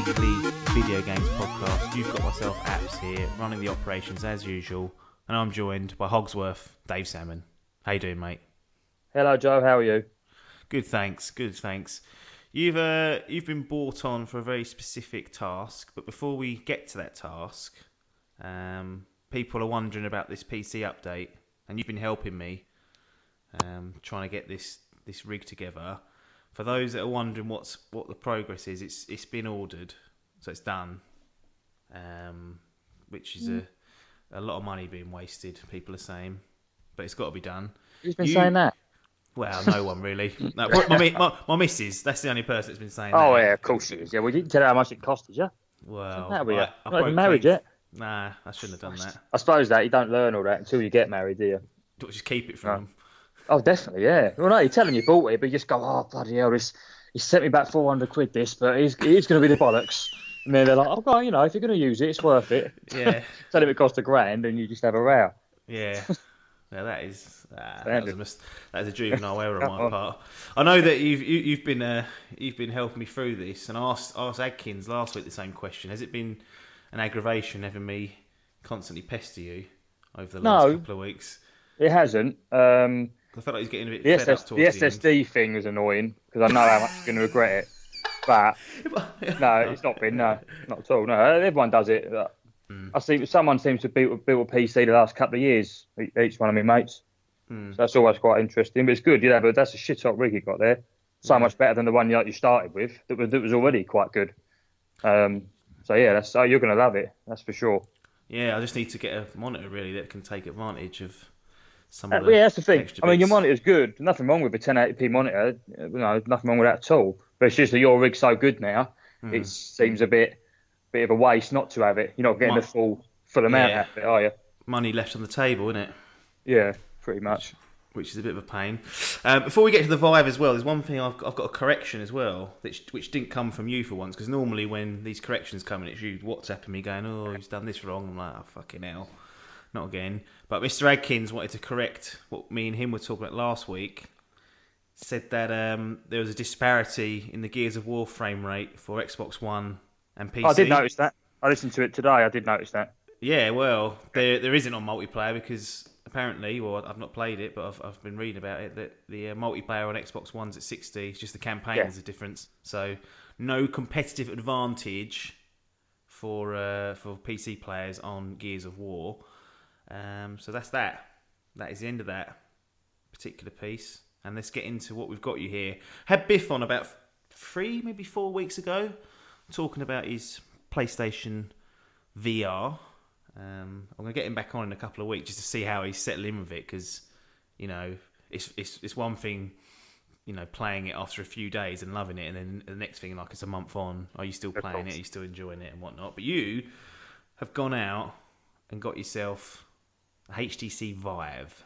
weekly video games podcast. You've got myself, Apps, here, running the operations as usual, and I'm joined by Hogsworth, Dave Salmon. How you doing, mate? Hello, Joe. How are you? Good, thanks. Good, thanks. You've been brought on for a very specific task, but before we get to that task, people are wondering about this PC update, and you've been helping me trying to get this rig together. For those that are wondering what the progress is, it's been ordered, so it's done. Which is a lot of money being wasted. People are saying, but it's got to be done. Who's been saying that? Well, no one really. No, my missus. That's the only person that's been saying that. Oh, yeah, of course it is. Yeah, we didn't tell her how much it cost, did you? Well, How we I not even married clean. yet. Nah, I shouldn't have done that. I suppose that you don't learn all that until you get married, do you? Don't just keep it from No. them. Oh, definitely, yeah. Well, no, you tell them you bought it, but you just go, oh, bloody hell, he sent me back 400 quid, this, but it's going to be the bollocks. And then they're like, oh, well, if you're going to use it, it's worth it. Yeah. Tell them it cost £1,000 and you just have a row. Yeah. Yeah, that is Standard. that is a juvenile error on my part. I know that you've been helping me through this, and I asked Adkins last week the same question. Has it been an aggravation having me constantly pester you over the last couple of weeks? It hasn't. I felt like he's getting a bit fed up The towards the end. SSD thing was annoying because I know how much I'm going to regret it. But no, it's not been. No, not at all. No, everyone does it. I see someone seems to build a PC the last couple of years. Each one of my mates. So that's always quite interesting. But it's good, but that's a shit hot rig you got there. So much better than the one you started with. That was already quite good. So yeah, you're going to love it. That's for sure. Yeah, I just need to get a monitor really that can take advantage of some of the yeah, that's the thing. extra I mean, your bits. monitor's good. Nothing wrong with a 1080p monitor. Nothing wrong with that at all. But it's just that your rig's so good now. It seems a bit of a waste not to have it. You're not getting the full amount out of it, are you? Money left on the table, isn't it? Yeah, pretty much. Which is a bit of a pain. Before we get to the Vive as well, there's one thing I've got a correction as well, which didn't come from you for once, because normally when these corrections come in, it's you WhatsApping me going, oh, he's done this wrong. I'm like, oh, fucking hell. Not again. But Mr. Adkins wanted to correct what me and him were talking about last week. Said that there was a disparity in the Gears of War frame rate for Xbox One and PC. I did notice that. I listened to it today. I did notice that. Yeah, well, there isn't on multiplayer because apparently, well, I've not played it, but I've been reading about it, that the multiplayer on Xbox One's at 60. It's just the campaign is a difference. So no competitive advantage for PC players on Gears of War. So that's that. That is the end of that particular piece. And let's get into what we've got you here. Had Biff on about 3, maybe 4 weeks ago, talking about his PlayStation VR. I'm going to get him back on in a couple of weeks just to see how he's settling in with it, because it's one thing, playing it after a few days and loving it, and then the next thing, like, it's a month on, are you still playing it, are you still enjoying it and whatnot? But you have gone out and got yourself a HTC Vive.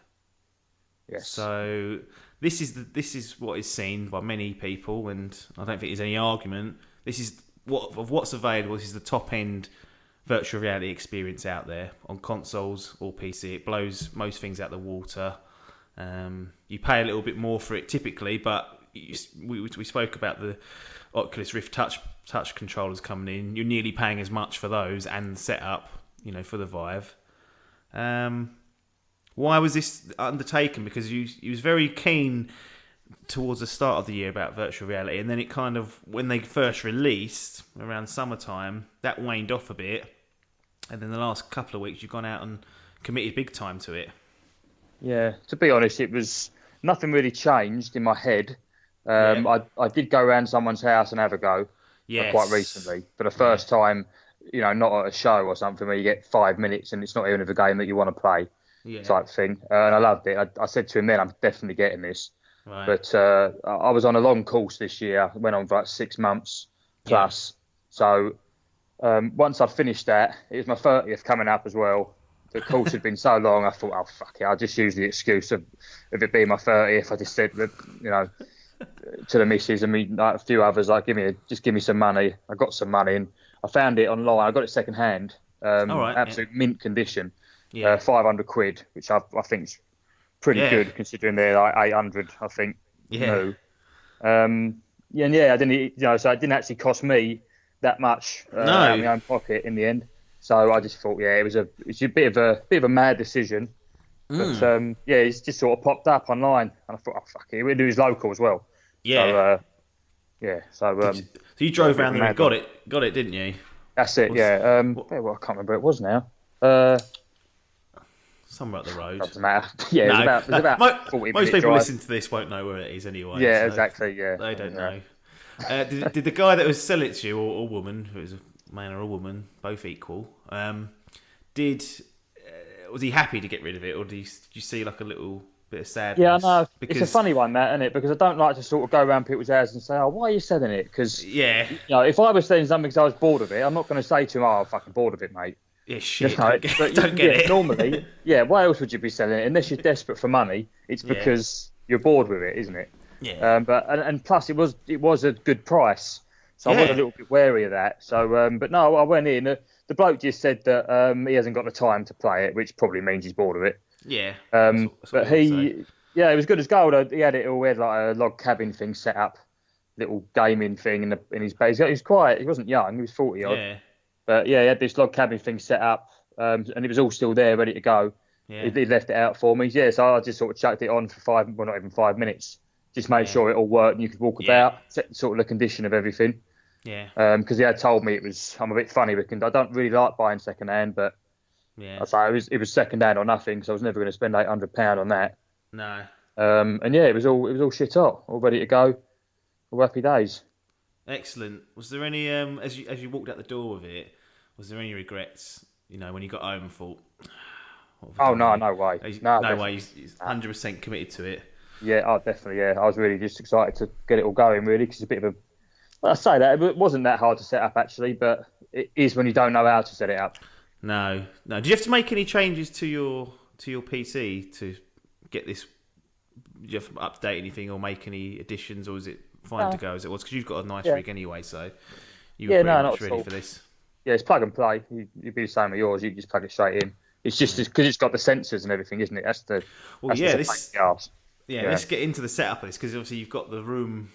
Yes. So this is what is seen by many people, and I don't think there's any argument. This is what's available. This is the top end virtual reality experience out there on consoles or PC. It blows most things out the water. You pay a little bit more for it typically, but we spoke about the Oculus Rift touch controllers coming in. You're nearly paying as much for those and the setup, for the Vive. Why was this undertaken? Because you was very keen towards the start of the year about virtual reality, and then it kind of, when they first released around summertime, that waned off a bit, and then the last couple of weeks you've gone out and committed big time to it. Yeah, to be honest, it was nothing really changed in my head. I did go around someone's house and have a go quite recently for the first time, not at a show or something where you get 5 minutes and it's not even a game that you want to play type thing. And I loved it. I said to him then, I'm definitely getting this. Right. But I was on a long course this year. I went on for like 6 months plus. Yeah. So once I finished that, it was my 30th coming up as well. The course had been so long, I thought, oh, fuck it. I'll just use the excuse of it being my 30th. I just said, to the missus and me, like a few others, like, give me some money. I got some money and I found it online. I got it second hand, absolute mint condition, 500 quid, which I think's pretty good considering they're like 800, I think. Yeah. New. I didn't, so it didn't actually cost me that much out of No. my own pocket in the end. So I just thought, yeah, it was a bit of a mad decision. But Mm. yeah, it's just sort of popped up online, and I thought, oh fuck it, it was local as well. So Yeah. yeah, so So you yeah, a drove bit of around a there and mad one. got it. Got it, didn't you? That's it. Was Yeah. what? Yeah, well, I can't remember what it was now. Uh, Somewhere up the road. doesn't matter. Yeah, it was No, about 40 most minute people drive. listening to this won't know where it is anyway, Yeah, so exactly. Yeah. they don't Yeah. know. Did the guy that was selling it to you, or woman, if it was a man or a woman, both equal, did was he happy to get rid of it, or did you see like a little bit of Yeah, I sadness? know. It's a Because funny one, that, isn't it? Because I don't like to sort of go around people's houses and say, "Oh, why are you selling it?" Because yeah, if I was selling something because I was bored of it, I'm not going to say to him, "Oh, I'm fucking bored of it, mate." yeah, You shit, know, but don't get yeah, it. normally, yeah. Why else would you be selling it unless you're desperate for money? It's Yeah, because you're bored with it, isn't it? yeah, But and plus, it was a good price, so I was a yeah, little bit wary of that. So, but no, I went in. The bloke just said that he hasn't got the time to play it, which probably means he's bored of it. yeah. That's what But we all say. yeah, it was good as gold. He had it all. He had like a log cabin thing set up, little gaming thing in his base. He was quiet. He wasn't young. He was 40 odd. Yeah, But yeah, he had this log cabin thing set up, and it was all still there, ready to go. He, yeah, he left it out for me. Yeah, so I just sort of chucked it on for well, not even 5 minutes. Just made yeah, sure it all worked and you could walk yeah, about, check sort of the condition of everything. yeah, Because he had told me I'm a bit funny looking. I don't really like buying second hand, but yeah. I say it was second hand or nothing, so I was never going to spend £800 on that. No. And yeah, it was all shit hot, all ready to go, all happy days. Excellent. Was there any as you walked out the door with it? Was there any regrets? You know, when you got home and thought, what have I Oh done no, here? no way, no, No way. definitely. He's Nah. 100% committed to it. Yeah, oh, definitely. Yeah, I was really just excited to get it all going, really, because it's a bit of a. Well, I say that it wasn't that hard to set up actually, but it is when you don't know how to set it up. No, no. Did you have to make any changes to your PC to get this? Did you have to update anything or make any additions, or was it fine to No, go as it was? Because you've got a nice yeah, rig anyway, so you were yeah, pretty no, much not at ready all. for this. Yeah, it's plug and play. You'd be the same with yours. You just plug it straight in. It's just Yeah. because it's got the sensors and everything, isn't it? That's the Well, that's what's yeah. a pain in the arse. Yeah, Let's get into the setup of this because obviously you've got the room.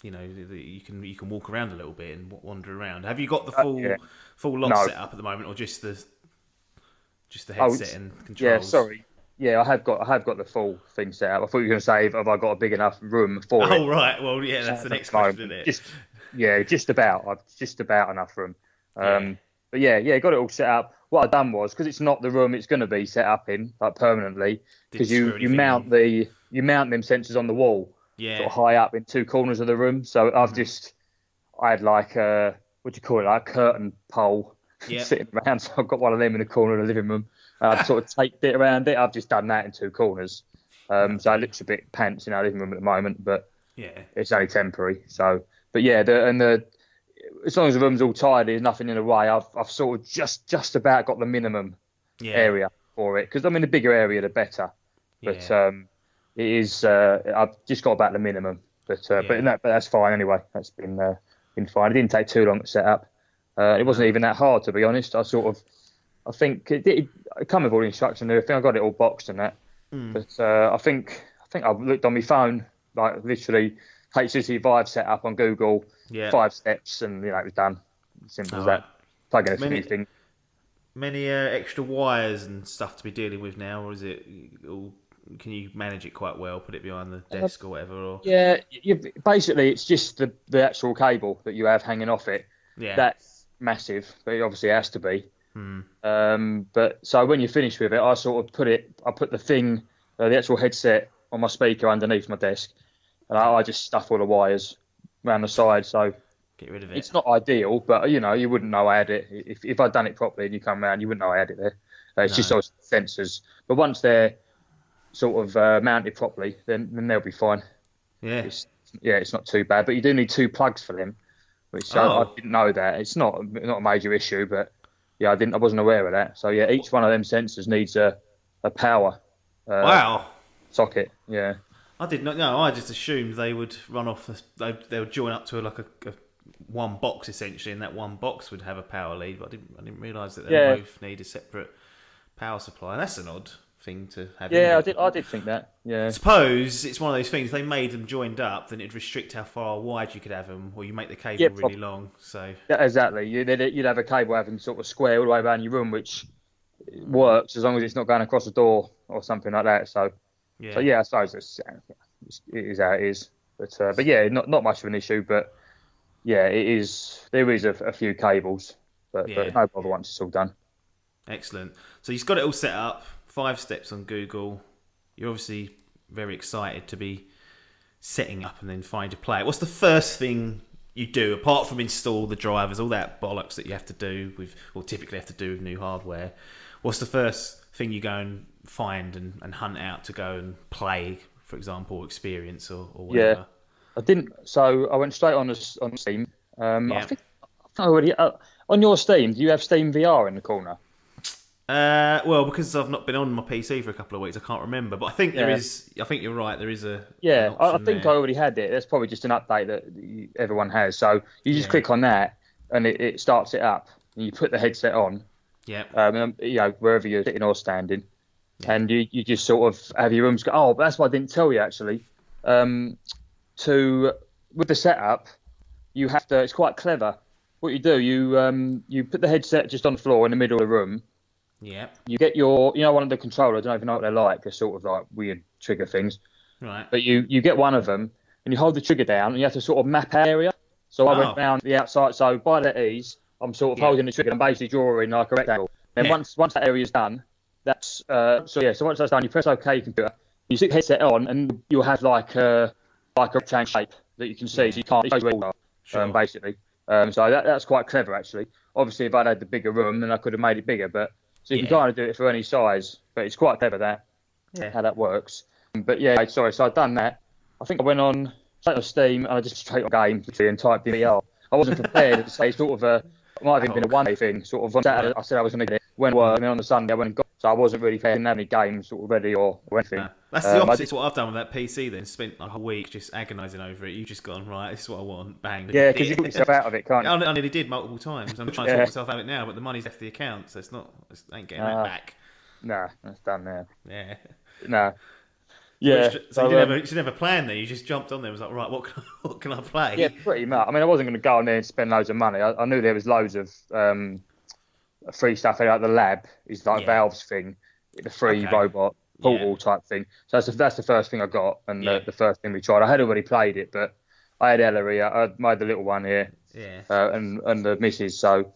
You can walk around a little bit and wander around. Have you got the yeah. full lot No. set up at the moment, or just the Oh, headset and yeah. controls? Sorry. Yeah, I have got the full thing set up. I thought you were going to say have I got a big enough room for it? Oh right, well yeah, I that's the have at next the question, isn't moment. it? Yeah, just about. I've just about enough room. Yeah, But yeah, got it all set up. What I done was because it's not the room it's going to be set up in like permanently, didn't because screw you anything in. mount them sensors on the wall, sort Yeah, of high up in two corners of the room. So hmm I had like what do you call it, like a curtain pole yeah, sitting around. So I've got one of them in the corner of the living room. I've sort of taped it around it. I've just done that in two corners. that'll So it do. looks a bit pants in our living room at the moment, but Yeah, it's only temporary. So, but yeah, the as long as the room's all tidy, there's nothing in the way. I've sort of just about got the minimum yeah, area for it, because I mean the bigger area the better. But yeah, it is I've just got about the minimum. yeah. But that's fine anyway. That's been fine. It didn't take too long to set up. It wasn't No. even that hard, to be honest. I think it come with all the instructions and everything. I got it all boxed and that. Mm. But I think I've looked on my phone, like literally HTC Vive set up on Google, Yeah. 5 steps, and it was done. Simple All as right. that. Plug in a few Many things. many extra wires and stuff to be dealing with now, or is it all? Can you manage it quite well? Put it behind the Uh, desk or whatever, or yeah, basically it's just the actual cable that you have hanging off it. yeah. That's massive, but it obviously has to be. Hmm. But so when you finish with it, I put the thing, the actual headset on my speaker underneath my desk, and I just stuff all the wires around the side. So Get rid of it. it's not ideal, but you wouldn't know I had it if I'd done it properly and you come around, you wouldn't know I had it there. It's just No. those sensors. But once they're sort of mounted properly, then they'll be fine. Yeah. It's yeah, it's not too bad. But you do need two plugs for them, which I Oh. didn't know that. It's not a major issue, but yeah, I wasn't aware of that. So yeah, each one of them sensors needs a power uh, Wow. socket. Yeah. I did not know. I just assumed they would run off. They would join up to like a one box essentially, and that one box would have a power lead. But I didn't realise that they Yeah, both need a separate power supply. That's an odd. thing to have in Yeah, it. I did think that. I Yeah. suppose it's one of those things. If they made them joined up, then it'd restrict how far wide you could have them, or you make the Yeah, cable really long. So yeah, exactly. You'd have a cable having sort of square all the way around your room, which works as long as it's not going across the door or something like that. So yeah, yeah, I suppose it is how it is. But yeah, not much of an issue. But yeah, it is. There is a few cables, but yeah, no bother once it's all done. excellent. So you've got it all set up. 5 steps on Google. You're obviously very excited to be setting up and then find your play. What's the first thing you do apart from install the drivers, all that bollocks that you have to do with, or typically have to do with new hardware? What's the first thing you go and find and hunt out to go and play, for example, or experience or Yeah, whatever? I didn't. So I went straight on Steam. I Yeah. think I already on your Steam. Do you have Steam VR in the corner? Well, because I've not been on my PC for a couple of weeks, I can't remember. But I think there Yeah. is. I think you're right. There is an Yeah, I option think I there. already had it. That's probably just an update that everyone has. So you just Yeah. click on that, and it starts it up. And you put the headset on, Yeah. wherever you're sitting or standing, Yeah. and you just sort of have your rooms go. Oh, but that's what I didn't tell you actually. Um, to with the setup, you have to. It's quite clever. What you do, you put the headset just on the floor in the middle of the room. Yeah. You get one of the controllers. I don't even know what they're like. They're sort of like weird trigger things. Right. But you get one of them and you hold the trigger down and you have to sort of map out the area. So I went Oh. round the outside. So by that ease, I'm sort of Yeah. holding the trigger and basically drawing like a rectangle. Then Yeah. once that area's done, so once that's done, you press OK computer. You stick the headset on and you'll have like a rectangle shape that you can see. Yeah. So you can't. It shows where you are, Sure. basically. So that's quite clever actually. Obviously, if I'd had the bigger room, then I could have made it bigger. But so you can Yeah. kind of do it for any size. But it's quite clever that Yeah. how that works. But yeah, sorry. So I'd done that. I think I went on straight on Steam and I just straight on game literally and typed in VR. I wasn't prepared to say sort of it might have even been a Oh. one-day thing. Sort of on Saturday, Right. I said I was going to get it when work, and then on the Sunday I went and got. So I wasn't really prepared. I didn't have any games sort of ready or anything. No. That's the I opposite did, to what I've done with that PC then. Spent like a week just agonising over it. You've just gone, right, this is what I want. Bang. yeah, because you put yourself out of it, can't you? I nearly did multiple times. I'm trying to talk Yeah. myself out of it now, but the money's left the account, so I ain't getting that Uh, back. nah, that's done now. Yeah. Nah. So, Yeah. you didn't have a plan there. You just jumped on there. And was like, right, what can I Yeah, play? pretty much. I mean, I wasn't going to go on there and spend loads of money. I knew there was loads of free stuff like the lab is like Yeah. Valve's thing, the free Okay. robot portal type thing. So that's the first thing I got and Yeah. the first thing we tried. I had already played it, but I had Ella here. I made the little one here Yeah. and the missus. So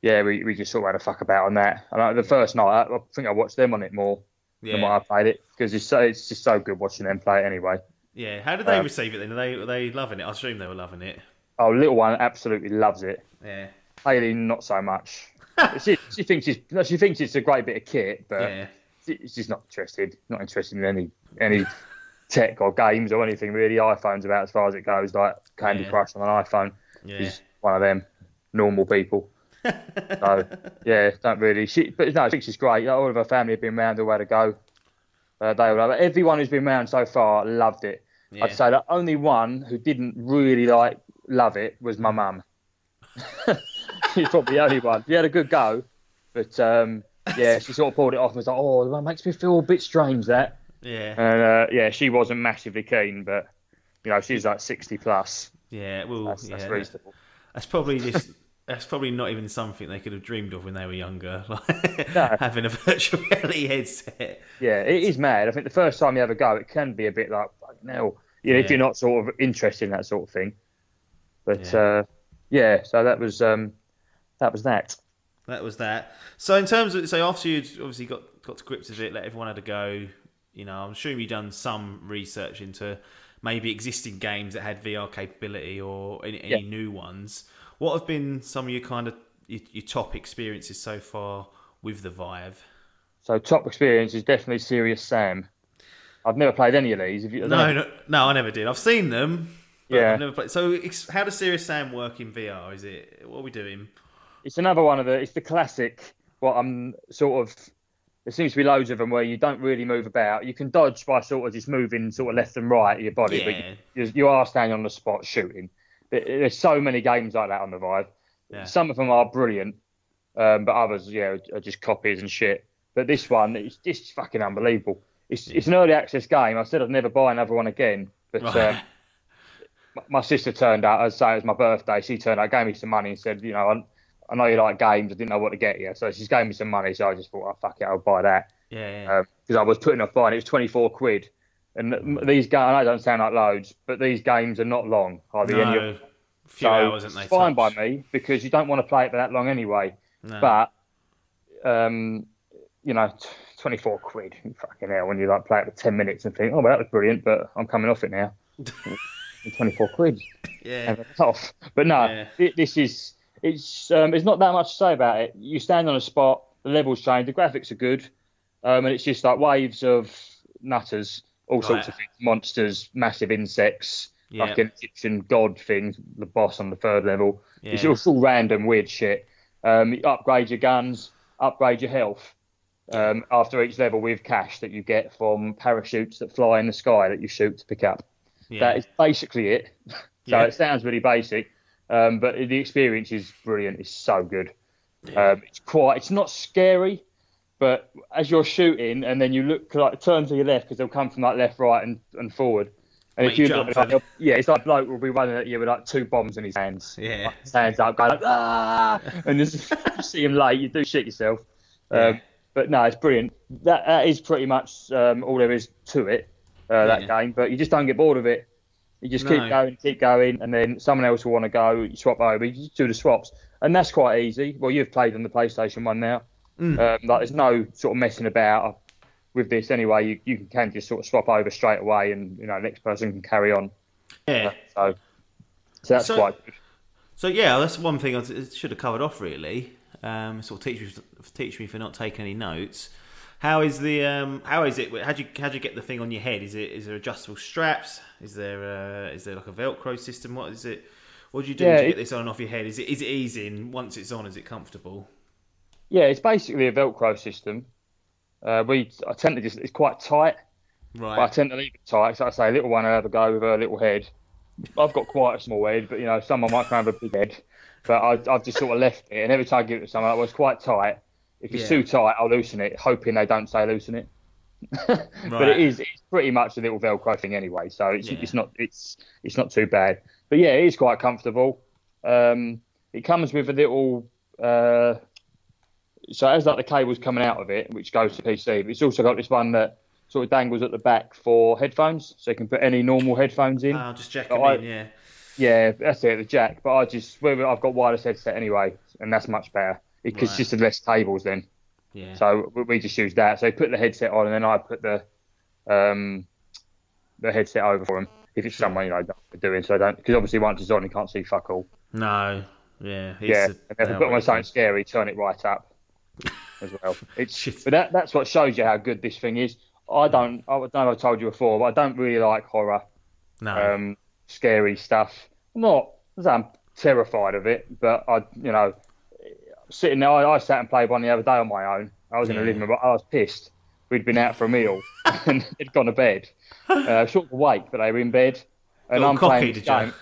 yeah, we just sort of had a fuck about on that. And the first night, I think I watched them on it more than what Yeah. I played it because it's just so good watching them play it anyway. Yeah. How did they Um, receive it then? Were they loving it? I assume they were loving it. oh, little one absolutely loves it. Yeah. Haley not so much. She thinks it's a great bit of kit, but Yeah. she's not interested. Not interested in any tech or games or anything really. iPhone's about as far as it goes. Like Candy Yeah. Crush on an iPhone. Yeah. She's one of them normal people. So yeah, don't really. But no, I think she's great. All of her family have been round all way to go. They all love it. Everyone who's been round so far loved it. Yeah. I'd say the only one who didn't really love it was my mum. She's probably the only one. She had a good go, but yeah, she sort of pulled it off and was like, "Oh, that makes me feel a bit strange." That, Yeah. and yeah, she wasn't massively keen, but she's like 60 plus. Yeah. Well, That's yeah. reasonable. That's probably just. That's probably not even something they could have dreamed of when they were younger, like No. having a virtual reality headset. Yeah, it is mad. I think the first time you have a go, it can be a bit like, fucking hell, if Yeah. you're not sort of interested in that sort of thing. But Yeah. yeah, so that was that. That was that. So in terms of, after you'd obviously got to grips with it, let everyone had a go. I'm sure you've done some research into maybe existing games that had VR capability or any new ones. What have been some of your kind of your top experiences so far with the Vive? So top experience is definitely Serious Sam. I've never played any of these. Have you? I don't know No, I never did. I've seen them, but I've Yeah, never played. So how does Serious Sam work in VR? What are we doing? it's another one of it's the classic. What I'm sort of. There seems to be loads of them where you don't really move about. You can dodge by sort of just moving sort of left and right of your body, Yeah, but you are standing on the spot shooting. There's so many games like that on the Vive. yeah, Some of them are brilliant, but others, are just copies and shit. But this one, it's just fucking unbelievable. It's an early access game. I said I'd never buy another one again, but Right. my sister turned out, as say it was my birthday. She turned out, gave me some money and said, I know you like games. I didn't know what to get you, so she gave me some money. So I just thought, oh fuck it, I'll buy that. Yeah. Because I was putting off buying it. It was 24 quid. And these games, I know it don't sound like loads, but these games are not long, hardly any. No. A few So hours, aren't it's they? fine by Tops? me because you don't want to play it for that long anyway. No. But, 24 quid, fucking hell, when you like play it for 10 minutes and think, oh, well, that was brilliant, but I'm coming off it now. 24 quid. Yeah. And it's off. But no, Yeah. there's not that much to say about it. You stand on a spot, the levels change, the graphics are good, and it's just like waves of nutters, all sorts of things, monsters, massive insects, Yeah. like an Egyptian god thing, the boss on the third level. Yeah. It's all random weird shit. You upgrade your guns, upgrade your health. After each level with cash that you get from parachutes that fly in the sky that you shoot to pick up. Yeah. That is basically it. So Yeah. it sounds really basic, but the experience is brilliant. It's so good. Yeah. It's not scary, but as you're shooting and then you look like turn to your left because they'll come from like left, right, and forward. And Make if you you look, jump, like, it's like a bloke will be running at you with like 2 bombs in his hands. Yeah. Like, his hands up, going like, ah, and just you see him late, you do shit yourself. Yeah. But no, it's brilliant. That is pretty much all there is to it, that game. But you just don't get bored of it. You just keep going, and then someone else will want to go. You swap over. You just do the swaps, and that's quite easy. Well, you've played on the PlayStation 1 now. Like there's no sort of messing about with this anyway. You can just sort of swap over straight away, and the next person can carry on. Yeah. So that's quite good. So yeah, that's one thing I should have covered off really. Sort of teach me for not taking any notes. How is it? How'd you get the thing on your head? Is there adjustable straps? Is there like a Velcro system? What is it? What do you do to get this on and off your head? Is it easy? And once it's on, is it comfortable? Yeah, it's basically a Velcro system. I tend to it's quite tight. Right. But I tend to leave it tight. So I say, a little one will have a go with her little head. I've got quite a small head, but someone might have a big head. But I've just sort of left it, and every time I give it to someone, it was quite tight. If it's too tight, I'll loosen it, hoping they don't say loosen it. But it's pretty much a little Velcro thing anyway, so it's not too bad. But yeah, it is quite comfortable. It comes with a little so as like the cable's coming out of it, which goes to PC. But it's also got this one that sort of dangles at the back for headphones, so you can put any normal headphones in. I'll just jack them in, yeah. Yeah, that's it, the jack. But I've got wireless headset anyway, and that's much better because it's just less cables then. Yeah. So we just use that. So you put the headset on, and then I put the headset over for them if it's someone doing. So I don't, because obviously once it's on, you can't see fuck all. No. Yeah. And if I put on something scary, turn it right up as well. But that's what shows you how good this thing is. I don't know if I told you before, but I don't really like horror. No. Scary stuff. I'm terrified of it, but sitting there, I sat and played one the other day on my own. I was in the living room, but I was pissed. We'd been out for a meal and they'd gone to bed. Sort of awake, but they were in bed. And I'm playing this game.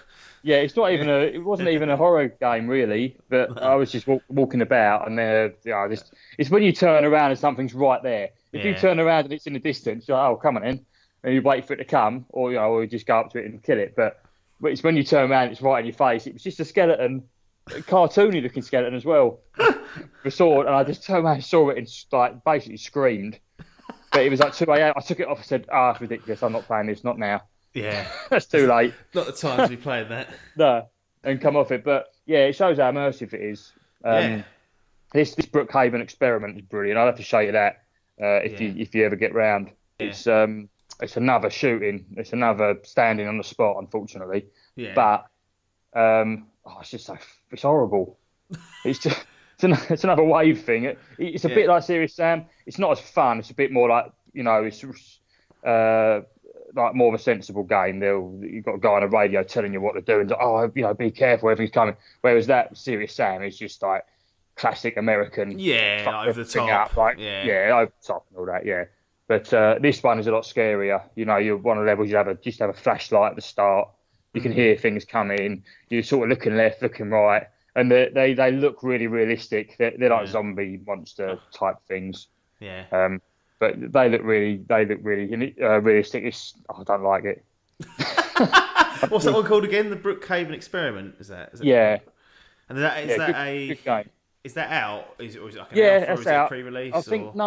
Yeah, it wasn't even a horror game really, but I was just walking about, and it's when you turn around and something's right there. If you turn around and it's in the distance, you're like, oh, come on in, and you wait for it to come, or you just go up to it and kill it. But it's when you turn around, it's right in your face. It was just a skeleton, a cartoony looking skeleton as well, with a sword, and I just turned around and saw it and like basically screamed. But it was like 2 a.m. I took it off and said, it's ridiculous. I'm not playing this, not now. Yeah. That's too late. Not the time to be playing that. No, and come off it. But yeah, it shows how immersive it is. This Brookhaven experiment is brilliant. I'll have to show you that if you ever get round. Yeah. It's another shooting. It's another standing on the spot, unfortunately. Yeah. But it's just it's horrible. It's just it's another wave thing. It's a bit like Serious Sam. It's not as fun. It's a bit more like it's like more of a sensible game. You've got a guy on the radio telling you what to do and be careful, everything's coming. Whereas that Serious Sam is just like classic American. Over the top. Over the top and all that. Yeah. But this one is a lot scarier. You're one of the levels. You have a flashlight at the start. You can hear things coming. You're sort of looking left, looking right, and they look really realistic. They're like zombie monster type things. Yeah. But they look really realistic. I don't like it. What's that one called again? The Brookhaven Experiment. Is that Yeah, and is yeah, that good game. is that out? Or is it like an Yeah, alpha or that's is it a out. pre-release or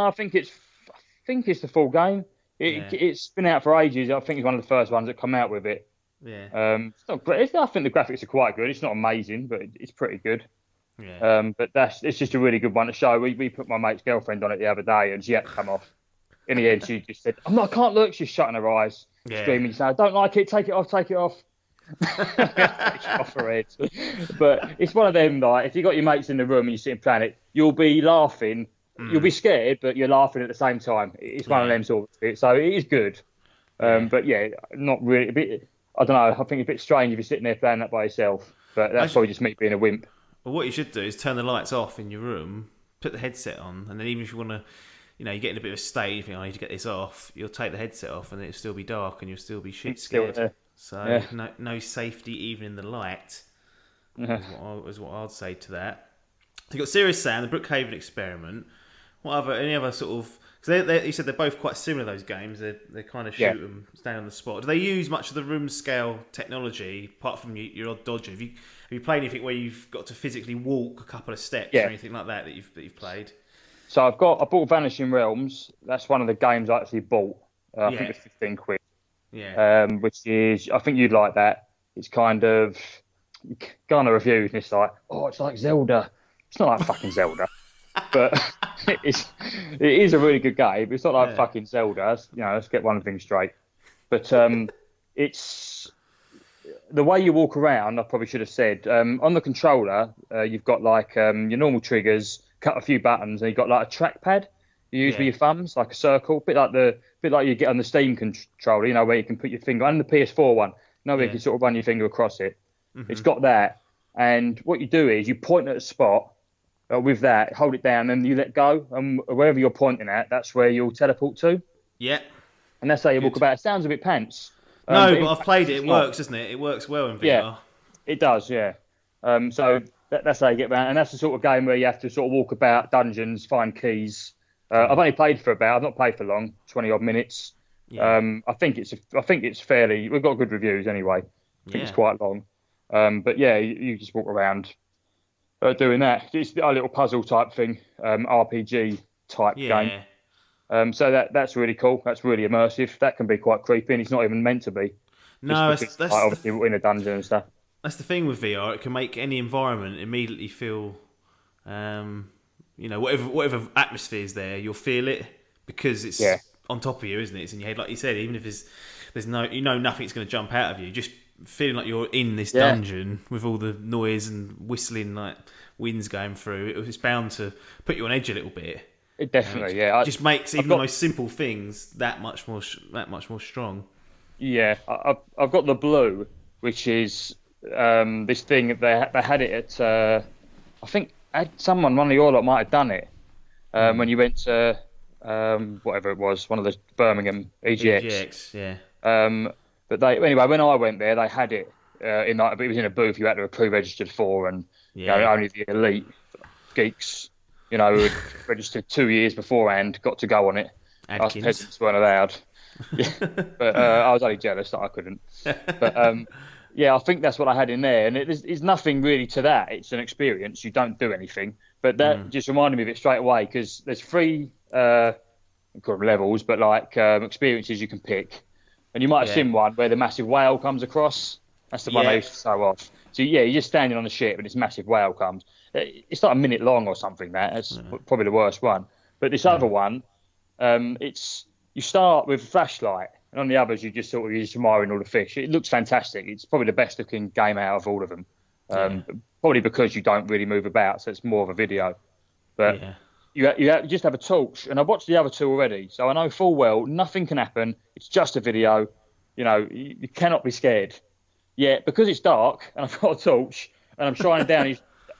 I think it's the full game. yeah. It's been out for ages. I think it's one of the first ones that come out with it. Yeah. It's not great. I think the graphics are quite good. It's not amazing, but it's pretty good. Yeah. But it's just a really good one to show. We put my mate's girlfriend on it the other day, and she had to come off. In the end, she just said, I can't look." She's shutting her eyes, Yeah. screaming, saying, "I don't like it. Take it off. Take it off." Take it off her head. But it's one of them. Like, if you got your mates in the room and you sit and playing it, you'll be laughing. You'll be scared, but you're laughing at the same time. It's one of them sort of bits. So it is good. Yeah. But yeah, not really. I don't know. I think it's a bit strange if you're sitting there playing that by yourself. But that's probably just me being a wimp. Well, what you should do is turn the lights off in your room, put the headset on, and then even if you want to, you get in a bit of a state, you think, I need to get this off, you'll take the headset off and it'll still be dark and you'll still be shit scared. So Yeah. no safety even in the light Yeah. is what I'd say to that. So you've got Serious Sam, the Brookhaven Experiment. Any other sort of... Because you said they're both quite similar, those games. They kind of Yeah. shoot them, stay on the spot. Do they use much of the room scale technology, apart from your odd dodger? Have you played anything where you've got to physically walk a couple of steps or Yeah. anything like that you've played? So I bought Vanishing Realms. That's one of the games I actually bought. I think it's 15 quid. Yeah. Which is, I think you'd like that. It's kind of, you go on a review and it's like, it's like Zelda. It's not like fucking Zelda, but it is a really good game. It's not like fucking Zelda. Let's get one thing straight. But it's the way you walk around. I probably should have said on the controller, you've got like your normal triggers, cut a few buttons, and you've got like a trackpad you use with your thumbs, like a circle, bit like you get on the Steam controller, where you can put your finger, and the PS4 one, where you can sort of run your finger across it. Mm-hmm. It's got that, and what you do is you point at a spot with that, hold it down, and you let go, and wherever you're pointing at, that's where you'll teleport to. Yeah. And that's how you walk about. It sounds a bit pants. No, but I've played it. It works, doesn't it? It works well in VR. Yeah, it does, yeah. So that's how you get around, and that's the sort of game where you have to sort of walk about dungeons, find keys. I've only played for I've not played for long, 20 odd minutes. Yeah. I think it's fairly. We've got good reviews anyway. I think it's quite long. But yeah, you just walk around doing that. It's a little puzzle type thing, RPG type game. So that's really cool. That's really immersive. That can be quite creepy, and it's not even meant to be. No, that's obviously in a dungeon and stuff. That's the thing with VR. It can make any environment immediately feel. Whatever atmosphere is there, you'll feel it because it's on top of you, isn't it? It's in your head, like you said. Even if there's nothing's going to jump out of you, just feeling like you're in this dungeon with all the noise and whistling, like winds going through. It's bound to put you on edge a little bit. It definitely, It just makes even the most simple things that much more strong. Yeah, I've got the Blue, which is this thing they had it at. I think one of your lot might have done it when you went to whatever it was, one of the Birmingham EGX. But anyway, when I went there, they had it it was in a booth you had to have pre-registered for, and only the elite geeks, who had registered 2 years beforehand got to go on it. Us peasants weren't allowed. But I was only jealous that I couldn't. But I think that's what I had in there, and there's nothing really to that. It's an experience. You don't do anything, but that just reminded me of it straight away because there's 3 levels, but like experiences you can pick, and you might have seen one where the massive whale comes across. That's the one I used to throw off. So you're just standing on the ship and this massive whale comes. It's like a minute long or something. That's probably the worst one. But this other one, you start with a flashlight, and on the others you're just admiring all the fish. It looks fantastic. It's probably the best looking game out of all of them. Probably because you don't really move about, so it's more of a video. But you just have a torch, and I've watched the other 2 already, so I know full well nothing can happen. It's just a video. You cannot be scared. Yeah, because it's dark and I've got a torch and I'm shining down. You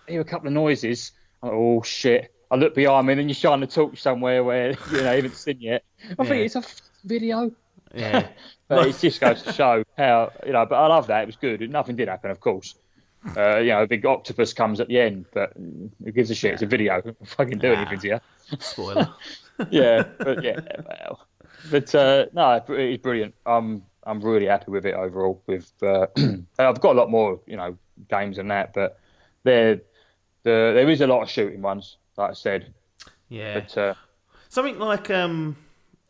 hear a couple of noises. I'm like, oh shit! I look behind me, and then you shine the torch somewhere where you haven't seen yet. I think it's a video. Yeah, but it just goes to show how But I love that. It was good. Nothing did happen, of course. A big octopus comes at the end, but who gives a shit? It's a video. Don't fucking do anything Ah, to you. spoiler. Yeah, but yeah, well, but no, it's brilliant. I'm really happy with it overall. With I've got a lot more, games than that, but there there is a lot of shooting ones, like I said. Yeah. But Something like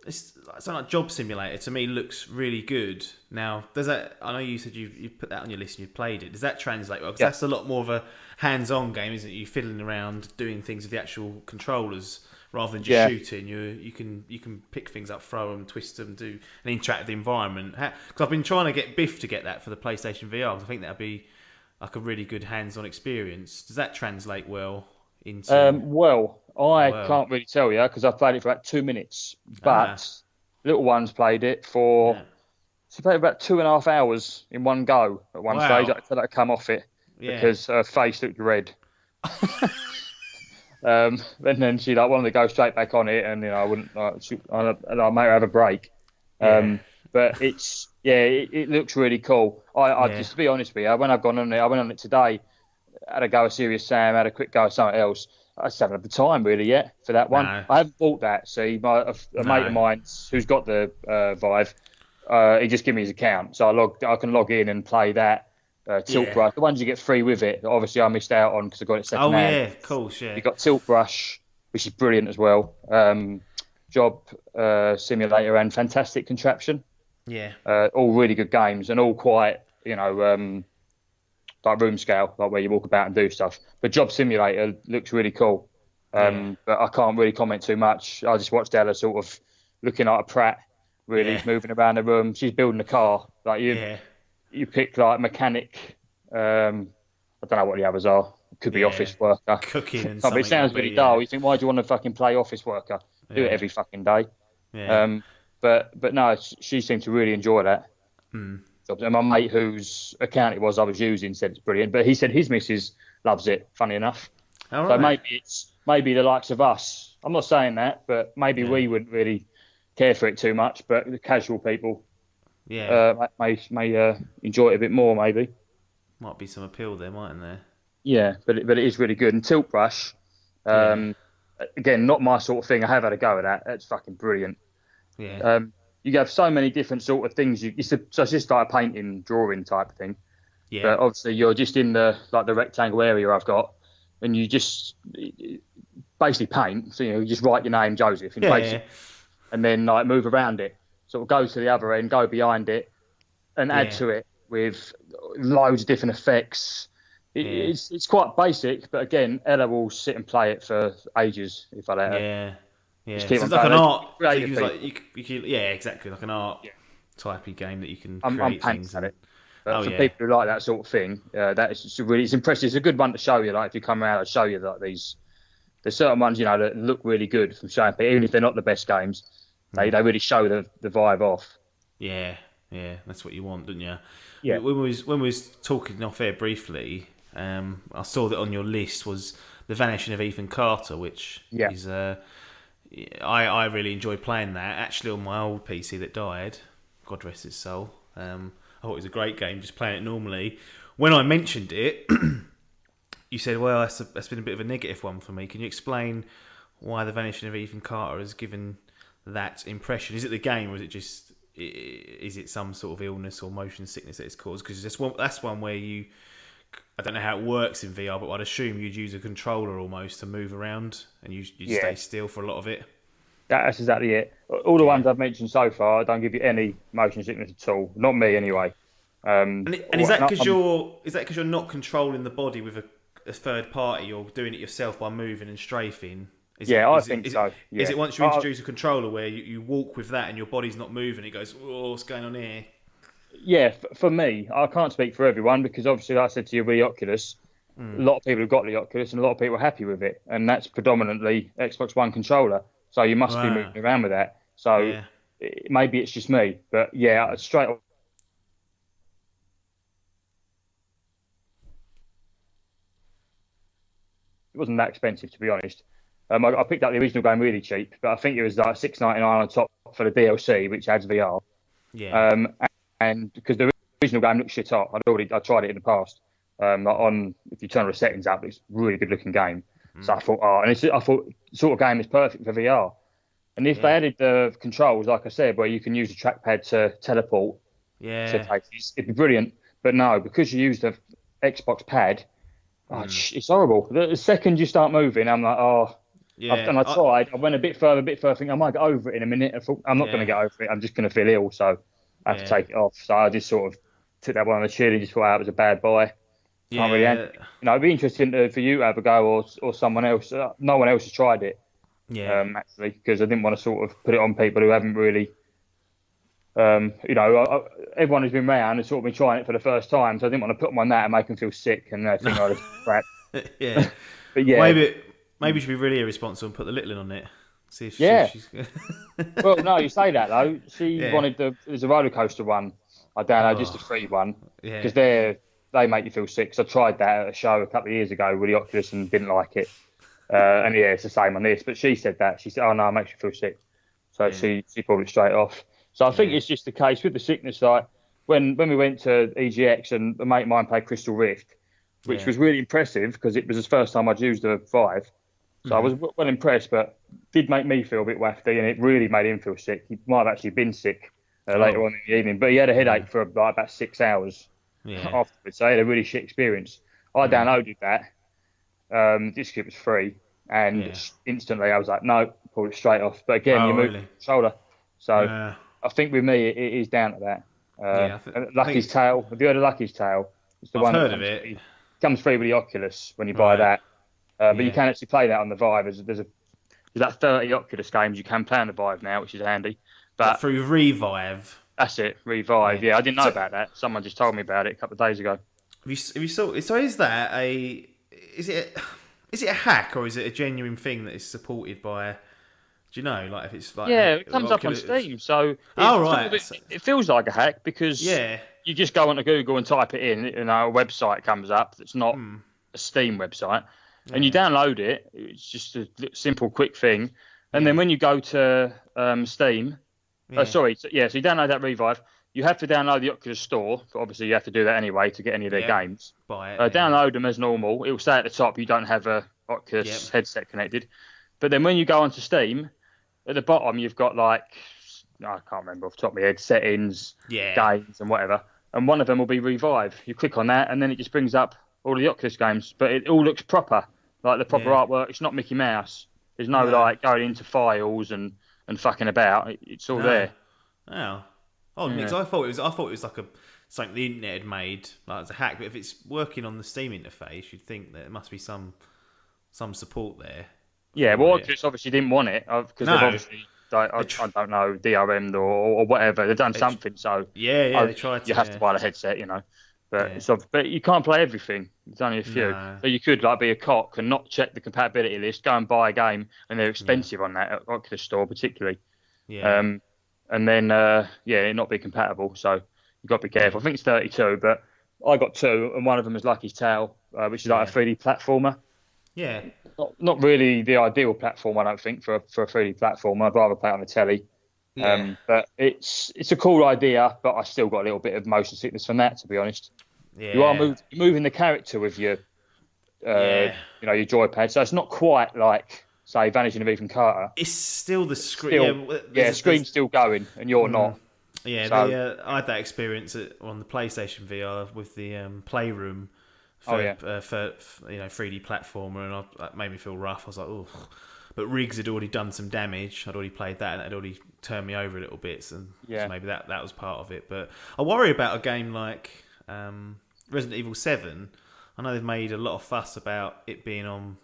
something like Job Simulator to me looks really good. Now, does that? I know you said you put that on your list and you played it. Does that translate well? Because yeah, that's a lot more of a hands-on game, isn't it? You fiddling around doing things with the actual controllers rather than just yeah. shooting. You can pick things up, throw them, twist them, do an interactive environment. Because I've been trying to get Biff to get that for the PlayStation VR. 'Cause I think that'd be like a really good hands-on experience. Does that translate well into? Well, I Well, can't really tell you because I played it for about 2 minutes, ah, but little ones played it for. yeah, She played about 2.5 hours in one go at one stage. I wow, had to come off it yeah. because her face looked red. And then she like wanted to go straight back on it, and I wouldn't. I made her have a break. Yeah, But it looks really cool. I yeah. just to be honest with you, when I've gone on it, I went on it today, had a go at Serious Sam, had a quick go at something else. I just haven't had the time really yet for that one. No, I haven't bought that. See, a mate of no. mine who's got the Vive, he just gave me his account, so I can log in and play that. Tilt Yeah. Brush, the ones you get free with it. Obviously, I missed out on because I got it second Oh hand. yeah, of course, yeah. You got Tilt Brush, which is brilliant as well. Job Simulator and Fantastic Contraption, Yeah, all really good games and all quite, like room scale, like where you walk about and do stuff. But Job Simulator looks really cool. yeah, But I can't really comment too much. I just watched Ella sort of looking like a prat, really yeah, moving around the room. She's building a car. Like yeah, you pick like mechanic. I don't know what the others are. Could be yeah. office worker. Cooking and But it something will sounds be, really yeah, dull. You think, why do you want to fucking play office worker? Do it yeah, every fucking day. yeah. Um, but no, she seemed to really enjoy that. Hmm. And my mate, whose account it was I was using, said it's brilliant. But he said his missus loves it. Funny enough. All So right. maybe the likes of us. I'm not saying that, but maybe Yeah, we wouldn't really care for it too much. But the casual people yeah. may enjoy it a bit more, maybe. Might be some appeal there, mightn't there? Yeah, but it is really good. And Tilt Brush, Yeah, um, again, not my sort of thing. I have had a go at that. That's fucking brilliant. yeah, You have so many different sort of things. So it's just like a painting, drawing type thing. yeah, But obviously, you're just in the rectangle area I've got, and you just basically paint. So you just write your name, Joseph, in yeah, basic, and then like move around it. Sort of go to the other end, go behind it, and add yeah, to it with loads of different effects. yeah, It's quite basic, but again, Ella will sit and play it for ages if I let her. yeah, Just yeah. keep So on it's like going. an They're art. So creative you like people. yeah, exactly, like an art Yeah. typey game that you can I'm create pants things at and. it. But Oh for yeah, people who like that sort of thing, that is just really it's impressive. It's a good one to show you. Like if you come around, I'll show you like these. There's certain ones that look really good from showing people, even if they're not the best games. They mm. they really show the vibe off. Yeah, yeah. That's what you want, don't you? Yeah, When we was talking off air briefly, I saw that on your list was the Vanishing of Ethan Carter, which yeah, is I really enjoyed playing that. Actually, on my old PC that died, God rest its soul. I thought it was a great game, just playing it normally. When I mentioned it, you said, "Well, that's been a bit of a negative one for me." Can you explain why the Vanishing of Ethan Carter has given that impression? Is it the game, or is it just is it some sort of illness or motion sickness that it's caused? Because that's one where I don't know how it works in VR, but I'd assume you'd use a controller almost to move around, and you'd yeah. stay still for a lot of it. That's exactly it. All the Yeah. ones I've mentioned so far don't give you any motion sickness at all. Not me anyway. And is that because I'm, you're not controlling the body with a third party? You're doing it yourself by moving and strafing. Is it yeah, I is it think is it so. is Yeah. it once you introduce a controller where you walk with that and your body's not moving, it goes, oh, what's going on here? Yeah, for me, I can't speak for everyone because obviously, like I said to you, with the Oculus, a Mm, lot of people have got the Oculus and a lot of people are happy with it, and that's predominantly Xbox One controller. So you must be right. moving around with that. So Yeah. maybe it's just me, but yeah, straight off, it wasn't that expensive to be honest. I picked up the original game really cheap, but I think it was like 6.99 on top for the DLC, which adds VR. Yeah. Um, and because the original game looked shit hot, I tried it in the past. Like on if you turn the settings up, it's a really good looking game. So I thought, oh, and I thought the sort of game is perfect for VR. And if they Yeah. added the controls, like I said, where you can use the trackpad to teleport to Yeah. places, it'd be brilliant. But no, because you use the Xbox pad, oh, it's horrible. The second you start moving, I'm like, oh. Yeah. And I tried. I went a bit further, thinking I might get over it in a minute. I thought I'm not going to Yeah. get over it. I'm just going to feel ill, so I have to Yeah. take it off. So I just sort of took that one on the chin and just thought it was a bad buy. Can't really handle Yeah. it. It'd be interesting for you to have a go or someone else. No one else has tried it, Yeah. actually, because I didn't want to sort of put it on people who haven't really. Everyone who's been round has sort of been trying it for the first time, so I didn't want to put them on that and make them feel sick and think, oh, this is crap. Yeah. But yeah, Maybe you should be really irresponsible and put the little in on it. See if yeah. she's. Well, no, you say that though. She Yeah. wanted there's a roller coaster one. I downloaded just a Oh. free one Yeah. because they make you feel sick. 'Cause I tried that at a show a couple of years ago with the Oculus and didn't like it. And yeah, it's the same on this. But she said that. She said, "Oh no, it makes you feel sick." So Yeah. she pulled it straight off. So I think Yeah. it's just the case with the sickness. Like when we went to EGX and a mate of mine played Crystal Rift, which Yeah. was really impressive because it was the first time I'd used the Vive. So I was Mhm. well impressed, but did make me feel a bit wafty, and it really made him feel sick. He might have actually been sick later Oh. on in the evening, but he had a Yeah. headache for like about 6 hours Yeah. afterwards. So he had a really shit experience. I Mm. downloaded that. This kit was free, and Yeah. instantly I was like, no, pulled it straight off. But again, you Oh, move the really? controller. So Uh, I think with me, it is down to that. yeah. I Lucky's think Tale. Have you heard of Lucky's Tale? It's the I've one that heard of it. comes free with the Oculus when you buy Right. that. But you Yeah. can actually play that on the Vive. There's about 30 Oculus games you can play on the Vive now, which is handy. But But through Revive. that's it, Revive. Yeah. Yeah, I didn't know So about that. Someone just told me about it a couple of days ago. have you saw? So is that a? Is it? Is it a hack or is it a genuine thing that is supported by? Do you know? Like if it's like Yeah, it comes up on Oculus. Steam, so Oh it, right. So, it feels like a hack because yeah. you just go onto Google and type it in, and a website comes up that's not Hmm. a Steam website, and you Yeah. download it. It's just a simple, quick thing, and then Yeah. when you go to Steam, Yeah. so you download that Revive. You have to download the Oculus Store. But obviously, you have to do that anyway to get any of their Yep. games. Buy it. Yeah. Download them as normal. It will say at the top you don't have a Oculus Yep. headset connected. But then when you go onto Steam, at the bottom you've got I can't remember off the top of my head, settings, Yeah. games and whatever. And one of them will be Revive. You click on that and then it just brings up all of the Oculus games. But it all looks proper, like the proper Yeah. artwork. It's not Mickey Mouse. There's no No. going into files and fucking about. It's all No. there. Oh. Oh, Yeah. because I thought it was like something the internet had made, like as a hack. But if it's working on the Steam interface, you'd think that there must be some support there. Yeah, For well, it. Oculus obviously didn't want it because No. they've obviously, I don't know, DRM'd or whatever. They've done something, so Yeah, they tried to. you have to Yeah. buy the headset, But Yeah. but you can't play everything. There's only a few. No. So you could be a cock and not check the compatibility list, go and buy a game, and they're expensive on that at Oculus Store particularly. Yeah. And then it not be compatible. So you've got to be careful. I think it's 32, but I got two, and one of them is Lucky's Tale, which is like a 3D platformer. Yeah. Not really the ideal platform, I don't think, for a 3D platform. I'd rather play it on the telly. Yeah. But it's a cool idea, but I still got a little bit of motion sickness from that, to be honest. Yeah. You are moving the character with your your joypad, so it's not quite like, say, Vanishing of Ethan Carter. It's still the screen. The screen's still going, and you're not. Yeah, So- I had that experience on the PlayStation VR with the Playroom for, for 3D platformer, and that made me feel rough. I was like, oh. But Riggs had already done some damage. I'd already played that, and it had already turned me over a little bit, and so maybe that was part of it. But I worry about a game like Resident Evil 7. I know they've made a lot of fuss about it being on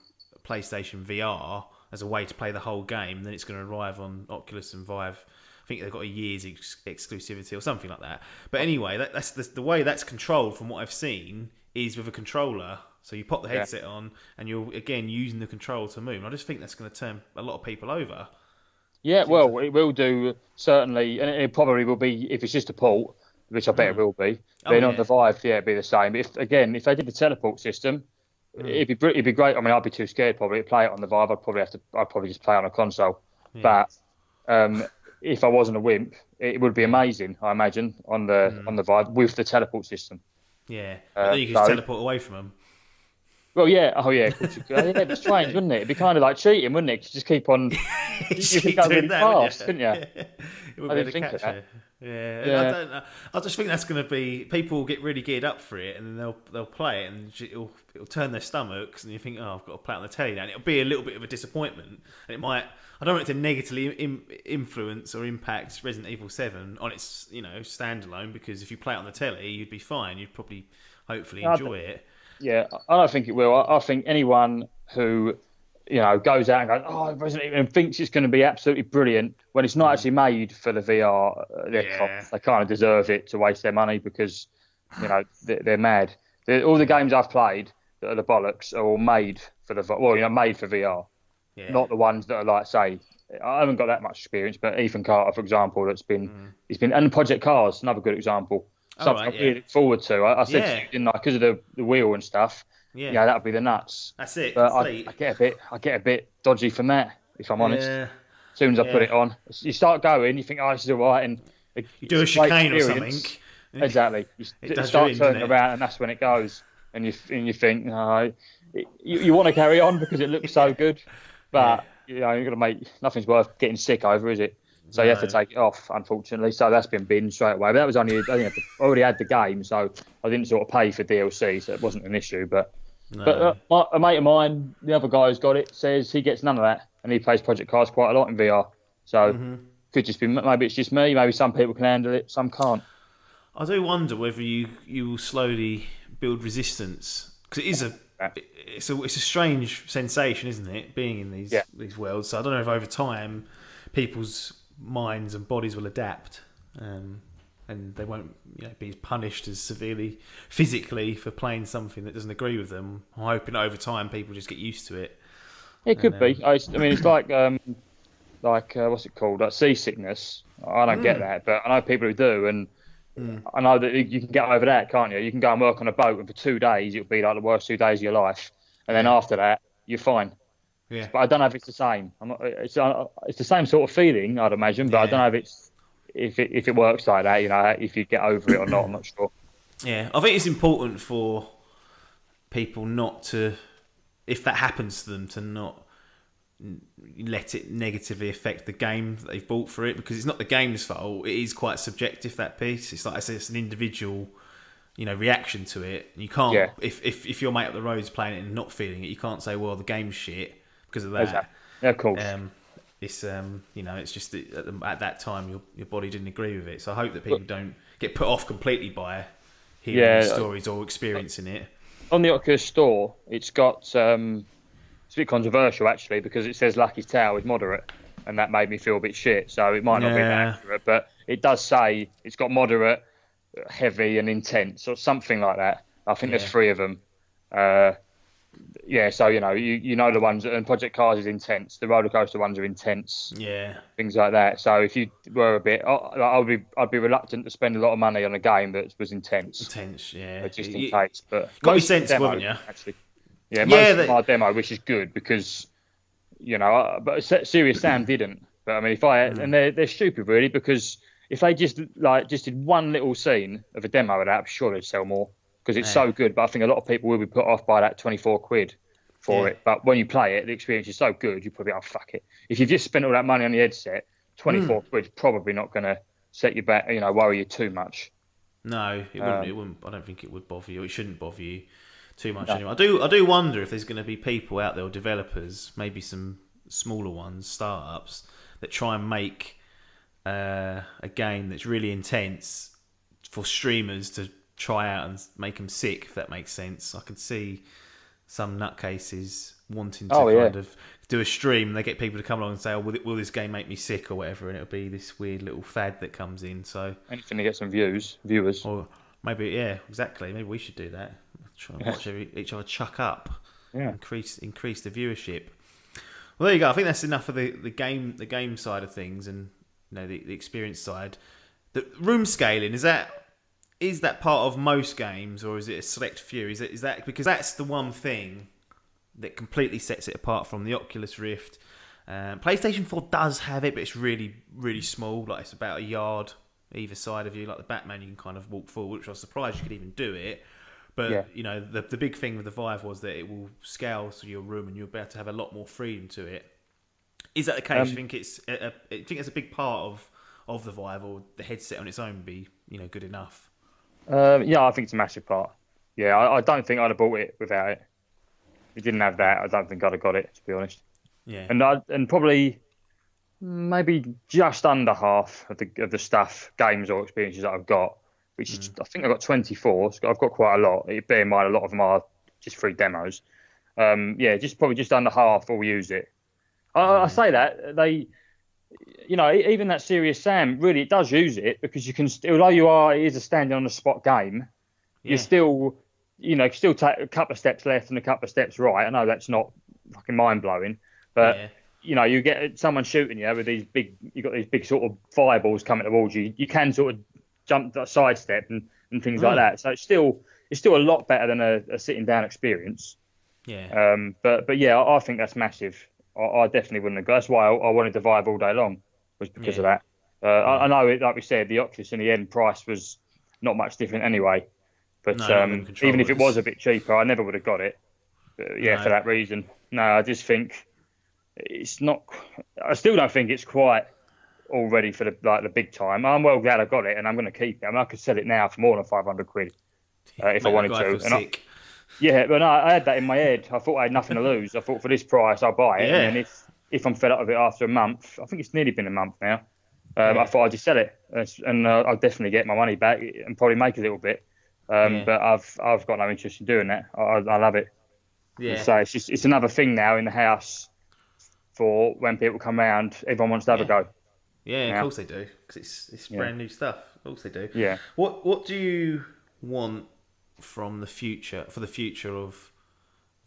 PlayStation VR as a way to play the whole game. Then it's going to arrive on Oculus and Vive. I think they've got a year's exclusivity or something like that. But anyway, that's the way that's controlled from what I've seen is with a controller. So you pop the headset on and you're, again, using the control to move. And I just think that's going to turn a lot of people over. Yeah, well, it will do, certainly, and it probably will be, if it's just a port, which I bet it will be. Then on the Vive, it'd be the same. If they did the teleport system, it'd be great. I mean, I'd be too scared probably to play it on the Vive. I'd probably just play it on a console. Yeah. But if I wasn't a wimp, it would be amazing, I imagine, on the Vive with the teleport system. Yeah, but then you can just So, teleport away from them. well, yeah, oh yeah, of course you could. Yeah, it'd be strange, wouldn't it? It'd be kind of like cheating, wouldn't it? 'Cause you just keep on. You could Keep go doing really that, wouldn't fast, you? couldn't you? You wouldn't I be didn't able to think of catch that. her. Yeah, I Yeah, don't know. I just think that's going to be people will get really geared up for it, and then they'll play it, and it'll turn their stomachs, and you think, oh, I've got to play it on the telly now, and it'll be a little bit of a disappointment, and it might. I don't want it to negatively influence or impact Resident Evil 7 on its standalone, because if you play it on the telly, you'd be fine. You'd probably hopefully I, enjoy it. yeah. I don't think it will. I think anyone who goes out and goes, oh, Resident Evil, and thinks it's going to be absolutely brilliant when it's not Mm. actually made for the VR, they're Yeah. they kind of deserve it to waste their money because they're mad. All the Yeah. games I've played that are the bollocks are all made for made for VR, Yeah. not the ones that are like, say, I haven't got that much experience, but Ethan Carter, for example, Mm. and Project Cars, another good example. All Something right. I Yeah. really look forward to. I said to Yeah. you, didn't I, because of the wheel and stuff, Yeah. yeah, that would be the nuts. That's it. But Complete. I get a bit dodgy from that, if I'm honest. Yeah. As soon as I put Yeah. it on, you start going, you think, oh, this is all right, and You do it's a a great chicane or something, experience. Exactly. it You does you start in, doesn't turning it? around, and that's when it goes, and you think, you want to carry on because it looks so Yeah. good, Yeah. but you're gonna make nothing's worth getting sick over, is it? So you have to No. take it off, unfortunately. So that's been binned straight away. But that was only I think I already had the game, so I didn't sort of pay for DLC, so it wasn't an issue. But No. a mate of mine, the other guy who's got it, says he gets none of that, and he plays Project Cars quite a lot in VR. So Hmm. could just be maybe it's just me, maybe some people can handle it, some can't. I do wonder whether you will slowly build resistance, because it is it's a strange sensation, isn't it? Being in Yeah, these worlds. So I don't know if over time people's minds and bodies will adapt, and they won't be punished as severely physically for playing something that doesn't agree with them. I'm hoping over time people just get used to it. it And could be. I mean, it's like what's it called? Like seasickness. I don't get mm, that, but I know people who do, and mm, I know that you can get over that, can't you? You can go and work on a boat, and for 2 days it'll be like the worst 2 days of your life, and then yeah, after that you're fine. yeah, But I don't know if it's the same. It's the same sort of feeling, I'd imagine, but I don't yeah, know if it works like that. If you get over it or not, I'm not sure. yeah. I think it's important for people not to, if that happens to them, to not let it negatively affect the game that they've bought for it, because it's not the game's fault. It is quite subjective, that piece. It's like I said, it's an individual reaction to it. You can't, Yeah, if your mate up the road's playing it and not feeling it, you can't say, well, the game's shit because of that. exactly. Yeah, of course. It's it's just that at that time your body didn't agree with it. So I hope that But people don't get put off completely by hearing these yeah, stories or experiencing it. on the Oculus Store, it's got it's a bit controversial actually because it says Lucky's Tale is moderate, and that made me feel a bit shit. So it might not be that Yeah, accurate, but it does say it's got moderate, heavy, and intense, or something like that. I think there's yeah, three of them. Uh, yeah, so you know the ones, and Project Cars is intense. The roller coaster ones are intense, yeah. things like that. So if you were a bit, I'd be reluctant to spend a lot of money on a game that was intense, Intense. Yeah, just in case. But got to be most of them sensible, haven't are you? demo actually. Yeah, Yeah, most of them that. are demo, which is good because but Serious Sam didn't. But I mean, if I Mm, and they're stupid really because if they just did one little scene of a demo of that, I'm sure they'd sell more because it's yeah, so good. But I think a lot of people will be put off by that 24 quid for yeah. it. But when you play it, the experience is so good, you probably, oh fuck it. If you've just spent all that money on the headset, Mm. 24 quid's probably not going to set you back, worry you too much. No, it wouldn't. It Um, wouldn't. I don't think it would bother you. It shouldn't bother you too much no. anyway. I do wonder if there's going to be people out there, or developers, maybe some smaller ones, startups, that try and make a game that's really intense for streamers to try out and make them sick. If that makes sense, I could see some nutcases wanting to Oh yeah, kind of do a stream. They get people to come along and say, "Oh, will this game make me sick or whatever?" And it'll be this weird little fad that comes in. So. anything to get some viewers. Or maybe, yeah, exactly. Maybe we should do that. Try and Yeah, watch each other chuck up, yeah. increase the viewership. Well, there you go. I think that's enough of the game side of things, and the experience side. The room scaling, is that part of most games, or is it a select few? Is that because that's the one thing that completely sets it apart from the Oculus Rift. PlayStation 4 does have it, but it's really really small. Like it's about a yard either side of you, like the Batman. You can kind of walk forward, which I was surprised you could even do it. Yeah. But the big thing with the Vive was that it will scale to your room, and you'll be able to have a lot more freedom to it. Is that the case? You Um, think I think it's a big part of the Vive, or the headset on its own be good enough? yeah, I think it's a massive part. Yeah, I don't think I'd have bought it without it. If it didn't have that, I don't think I'd have got it, to be honest. Yeah, And probably maybe just under half of the stuff, games or experiences that I've got, which is I think I've got 24. So I've got quite a lot. Bear in mind, a lot of them are just free demos. Yeah, just probably just under half will use it. I yeah, say that even that Serious Sam really it does use it because you can although it is a standing on the spot game, you yeah, still still take a couple of steps left and a couple of steps right. I know that's not fucking mind blowing, but yeah. you get someone shooting you with you've got these big sort of fireballs coming towards you. You can sort of jump, sidestep and things like Mm, that. So it's still a lot better than a sitting down experience. yeah, But yeah, I think that's massive. I definitely wouldn't have. That's why I wanted to Vive all day long, was because of yeah, that. I yeah. know, like we said, the Oculus in the end price was not much different anyway. But No, not them even if it was controllers. a bit cheaper, I never would have got it. But yeah, for No, that reason. No, I just think it's not. I still don't think it's quite all ready for the big time. I'm well glad I got it, and I'm going to keep it. I mean, I could sell it now for more than 500 quid if I make that wanted guy to. feel sick. Yeah, but no, I had that in my head. I thought I had nothing to lose. I thought for this price, I'll buy it, and Yeah, then if I'm fed up with it after a month, I think it's nearly been a month now. I yeah, thought I'd just sell it, and I'll definitely get my money back and probably make a little bit. yeah, But I've got no interest in doing that. I love it. yeah, So it's another thing now in the house for when people come round. Everyone wants to have a yeah, go yeah. Of now. course they do, because it's Yeah, brand new stuff. Of course they do. yeah. What do you want from the future for the future of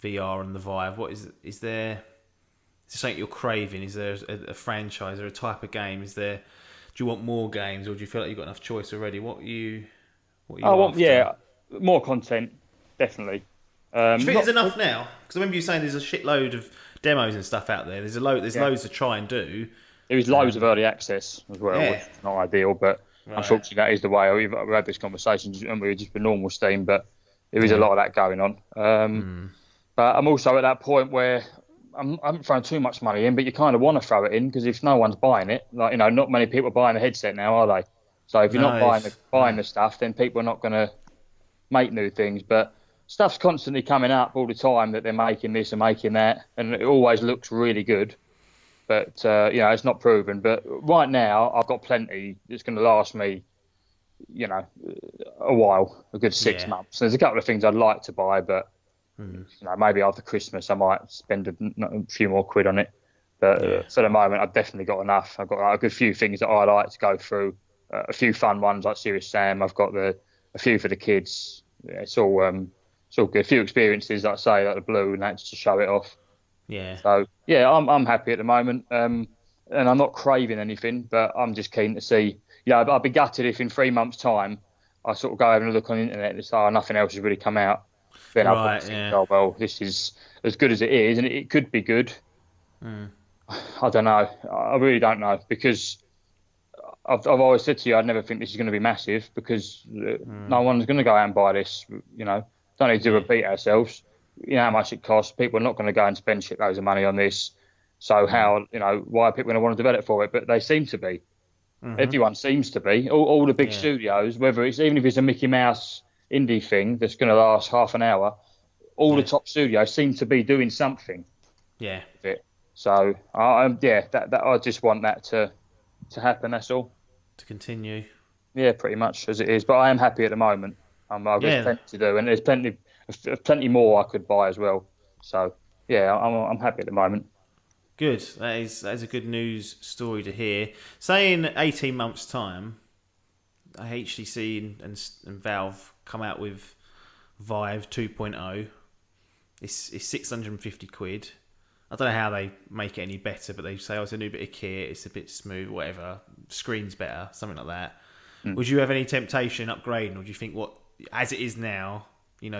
VR and the Vive? What is there? Is there something you're craving? Is there a franchise or a type of game? Do you want more games, or do you feel like you've got enough choice already? What are I you want after? more content definitely. Do you think there's Not enough now? Because I remember you saying there's a shitload of demos and stuff out there. There's yeah. loads to try and do. There was loads of Um, early access as well, which yeah, is not ideal, but right. unfortunately that is the way. We've had this conversation and we're just with normal Steam, but there is a Yeah. lot of that going on. Hmm. But I'm also at that point where I haven't thrown too much money in, but you kind of want to throw it in because if no one's buying it, like not many people are buying the headset now, are they? So if you're No, not buying no. the stuff, then people are not going to make new things. But stuff's constantly coming up all the time that they're making this and making that, and it always looks really good. But it's not proven. But right now, I've got plenty. It's going to last me, you know, a while, a good six Yeah. months. There's a couple of things I'd like to buy, but Hmm. maybe after Christmas I might spend a few more quid on it. But Yeah. for the moment, I've definitely got enough. I've got a good few things that I like to go through. A few fun ones like Serious Sam. I've got a few for the kids. Yeah, it's all good. A few experiences, like I say, like the blue and that, just to show it off. Yeah. So yeah, I'm happy at the moment, and I'm not craving anything, but I'm just keen to see. I'd be gutted if in 3 months' time I sort of go having a look on the internet and say, oh, nothing else has really come out. Then I'll probably Right. think, Yeah. oh well, this is as good as it is, and it could be good. Hmm. I don't know. I really don't know because I've always said to you, I'd never think this is going to be massive because Hmm. no one's going to go out and buy this. Don't need to Yeah. repeat ourselves. You know how much it costs. People are not going to go and spend shitloads of money on this. So Hmm. why are people going to want to develop for it? But they seem to be. Hmm. Everyone seems to be. All the big Yeah. studios, even if it's a Mickey Mouse indie thing that's going to last half an hour, all the Yeah. top studios seem to be doing something Yeah. with it. So that I just want that to happen. That's all. To continue. Yeah, pretty much as it is. But I am happy at the moment. There's Yeah. plenty to do, and there's plenty more I could buy as well. So yeah, I'm happy at the moment. Good. That is a good news story to hear. Say in 18 months' time, HTC and Valve come out with Vive 2.0. It's 650 quid. I don't know how they make it any better, but they say, oh, it's a new bit of kit, it's a bit smooth, whatever, screen's better, something like that. Mm. Would you have any temptation upgrading, or do you think as it is now,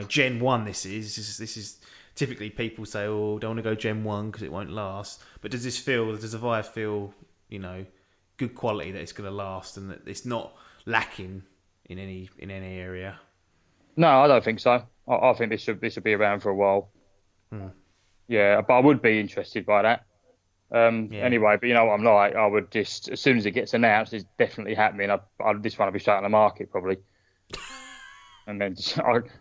Gen 1 this is typically people say, oh, don't want to go Gen 1 because it won't last. But does the Vive feel, good quality that it's going to last and that it's not lacking in any area. No, I don't think so. I think this should be around for a while. Hmm. Yeah, but I would be interested by that. Yeah, Anyway, but you know what I'm like. I would just, as soon as it gets announced, it's definitely happening. This one will be straight on the market probably, and then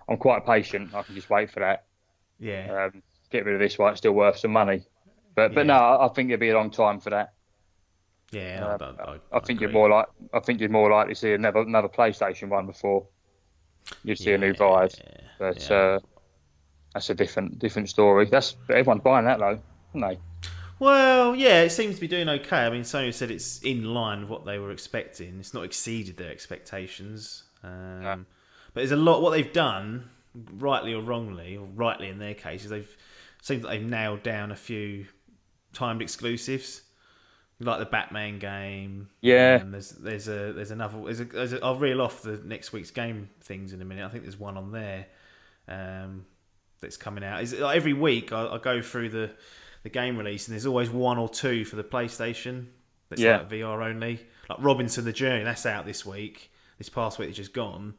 I'm quite patient. I can just wait for that. yeah, Get rid of this while it's still worth some money. But no, yeah, I think it'll be a long time for that. yeah. Uh, I I think agree. I think you're more likely to see another PlayStation one before you see a new Yeah, Vive. But yeah. that's a different story. That's everyone's buying that though, aren't they? Well, yeah, it seems to be doing okay. I mean, Sony said it's in line with what they were expecting. It's not exceeded their expectations. No. But there's a lot. What they've done, rightly or wrongly, or rightly in their case, is they've seems like they've nailed down a few timed exclusives, like the Batman game. Yeah, There's another. I'll reel off the next week's game things in a minute. I think there's one on there that's coming out. Is like every week I go through the game release, and there's always one or two for the PlayStation that's yeah, like VR only. Like Robinson the Journey, that's out this week. This past week it's just gone,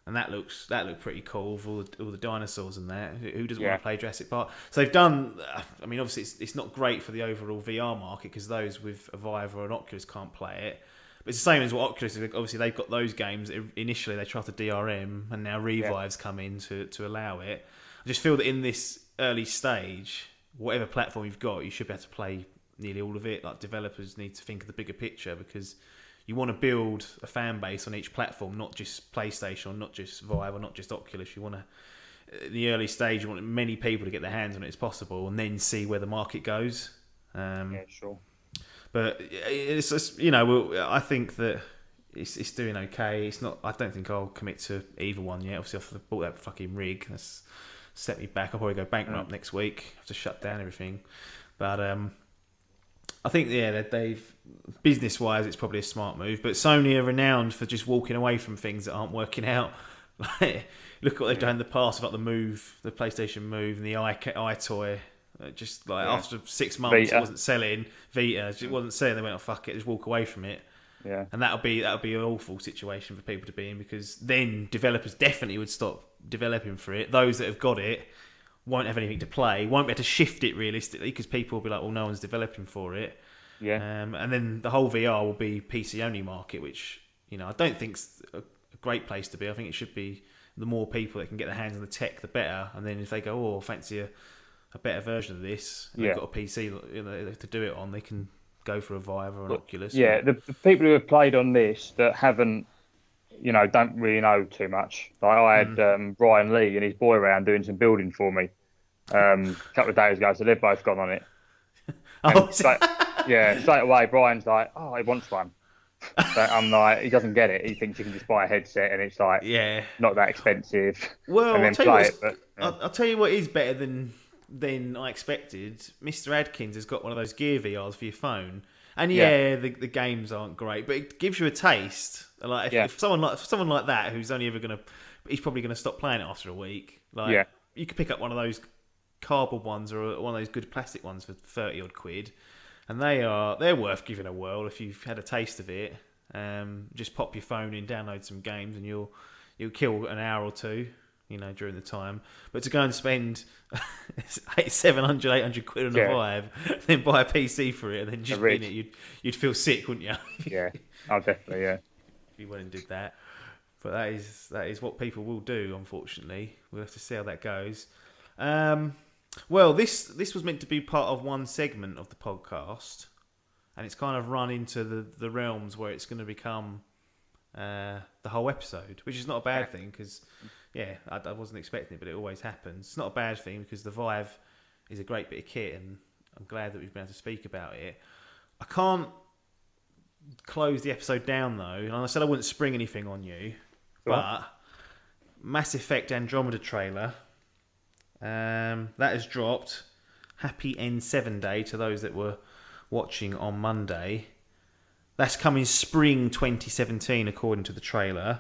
and that looked pretty cool with all the dinosaurs and that. Who doesn't want yeah, to play Jurassic Park? So they've done. I mean, obviously it's not great for the overall VR market because those with a Vive or an Oculus can't play it. But it's the same as what Oculus. Obviously, they've got those games. Initially, they tried to DRM, and now yeah, Revive's come in to allow it. I just feel that in this early stage, whatever platform you've got, you should be able to play nearly all of it. Like developers need to think of the bigger picture because you want to build a fan base on each platform, not just PlayStation, or not just Vive, or not just Oculus. You want to, in the early stage, you want many people to get their hands on it as possible, and then see where the market goes. yeah, sure. But it's just, I think that it's doing okay. It's not. I don't think I'll commit to either one yet. Obviously, I've bought that fucking rig. That's set me back. I'll probably go Mm. bankrupt next week. Have to shut down everything. But I think they've business wise, it's probably a smart move. But Sony are renowned for just walking away from things that aren't working out. Like, look at what they've done in the past about the Move, the PlayStation Move, and the iToy. Just like Yeah, after 6 months, it Vita. wasn't selling. Vita, it wasn't selling. They went, oh fuck it, just walk away from it. Yeah, And that'll be an awful situation for people to be in because then developers definitely would stop developing for it. Those that have got it won't have anything to play, won't be able to shift it realistically because people will be like, well, no one's developing for it. yeah, And then the whole VR will be PC only market, which I don't think's a great place to be. I think it should be the more people that can get their hands on the tech, the better. And then if they go, oh, fancy a better version of this, and they've yeah. got a PC to do it on, they can go for a Vive or an But Oculus. yeah, But the people who have played on this that haven't, don't really know too much. Like I had Ryan Lee and his boy around doing some building for me a couple of days ago, so they've both gone on it. oh, And straight away, Brian's like, "Oh, he wants one." But I'm like, he doesn't get it. He thinks you can just buy a headset and it's like yeah. not that expensive, Well, and I'll then tell you play what. it. But I'll tell you what is better than I expected. Mr. Adkins has got one of those Gear VRs for your phone, and yeah, the games aren't great, but it gives you a taste. Like yeah, if someone like that who's only ever he's probably gonna stop playing it after a week. Like yeah, you could pick up one of those cardboard ones or one of those good plastic ones for 30 odd quid, and they're worth giving a whirl if you've had a taste of it. Just pop your phone in, download some games, and you'll kill an hour or two, during the time. But to go and spend 700, 800 quid on a yeah. Vive, then buy a PC for it, and then A just be in rig. it, you'd feel sick, wouldn't you? Yeah, oh, definitely. Yeah, If you went and did that. But that is what people will do. Unfortunately, we'll have to see how that goes. Well, this was meant to be part of one segment of the podcast, and it's kind of run into the realms where it's going to become the whole episode, which is not a yeah, bad thing because, yeah, I wasn't expecting it, but it always happens. It's not a bad thing because the Vive is a great bit of kit, and I'm glad that we've been able to speak about it. I can't close the episode down though, and I said I wouldn't spring anything on you, go on. but Mass Effect Andromeda trailer that has dropped. Happy N7 Day to those that were watching on Monday. That's coming spring 2017, according to the trailer.